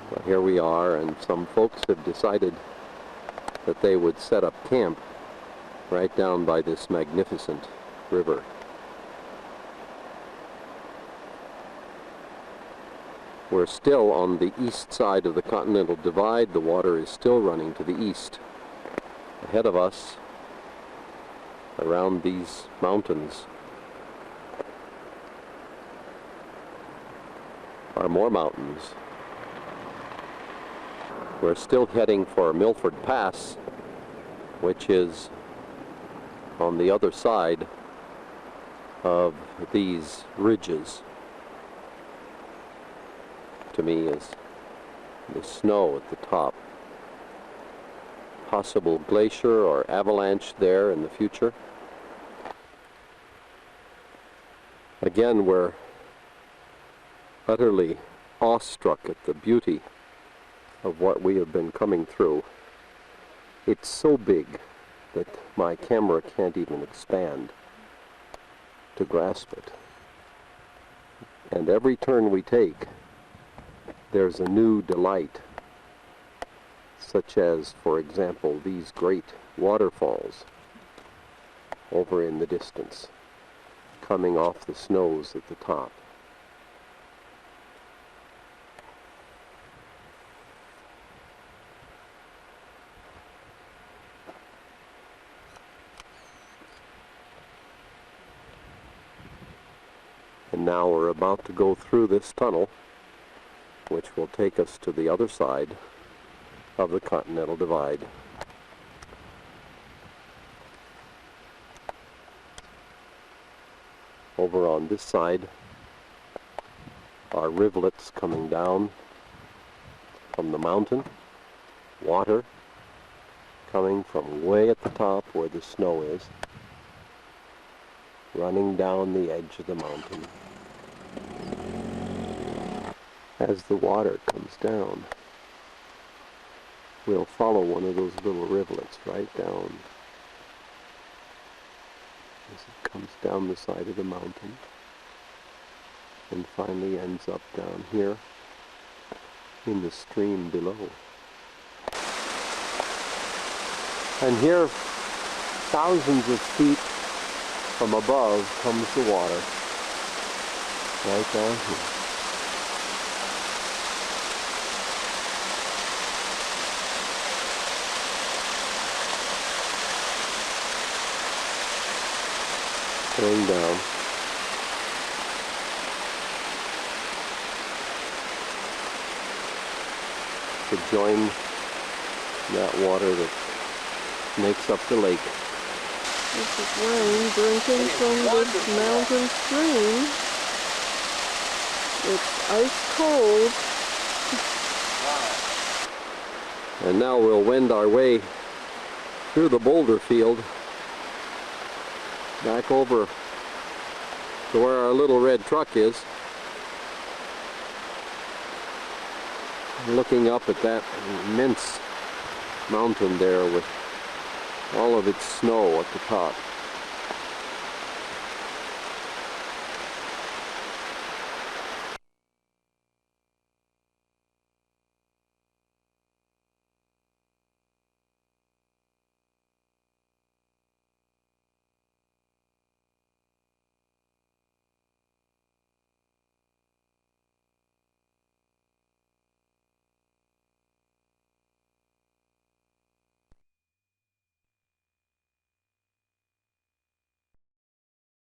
[SPEAKER 1] But here we are, and some folks have decided that they would set up camp right down by this magnificent river. We're still on the east side of the Continental Divide. The water is still running to the east. Ahead of us, around these mountains, are more mountains. We're still heading for Milford Pass, which is on the other side of these ridges. To me is the snow at the top. Possible glacier or avalanche there in the future. Again, we're utterly awestruck at the beauty of what we have been coming through. It's so big that my camera can't even expand to grasp it. And every turn we take, there's a new delight, such as, for example, these great waterfalls over in the distance, coming off the snows at the top. And now we're about to go through this tunnel, which will take us to the other side of the Continental Divide. Over on this side are rivulets coming down from the mountain, water coming from way at the top where the snow is. running down the edge of the mountain. As the water comes down, we'll follow one of those little rivulets right down as it comes down the side of the mountain and finally ends up down here in the stream below. And here, thousands of feet from above comes the water, right down here. Going down. To join that water that makes up the lake.
[SPEAKER 2] This is rain drinking from this mountain stream. It's ice cold.
[SPEAKER 1] And now we'll wend our way through the boulder field back over to where our little red truck is, looking up at that immense mountain there with all of its snow at the top.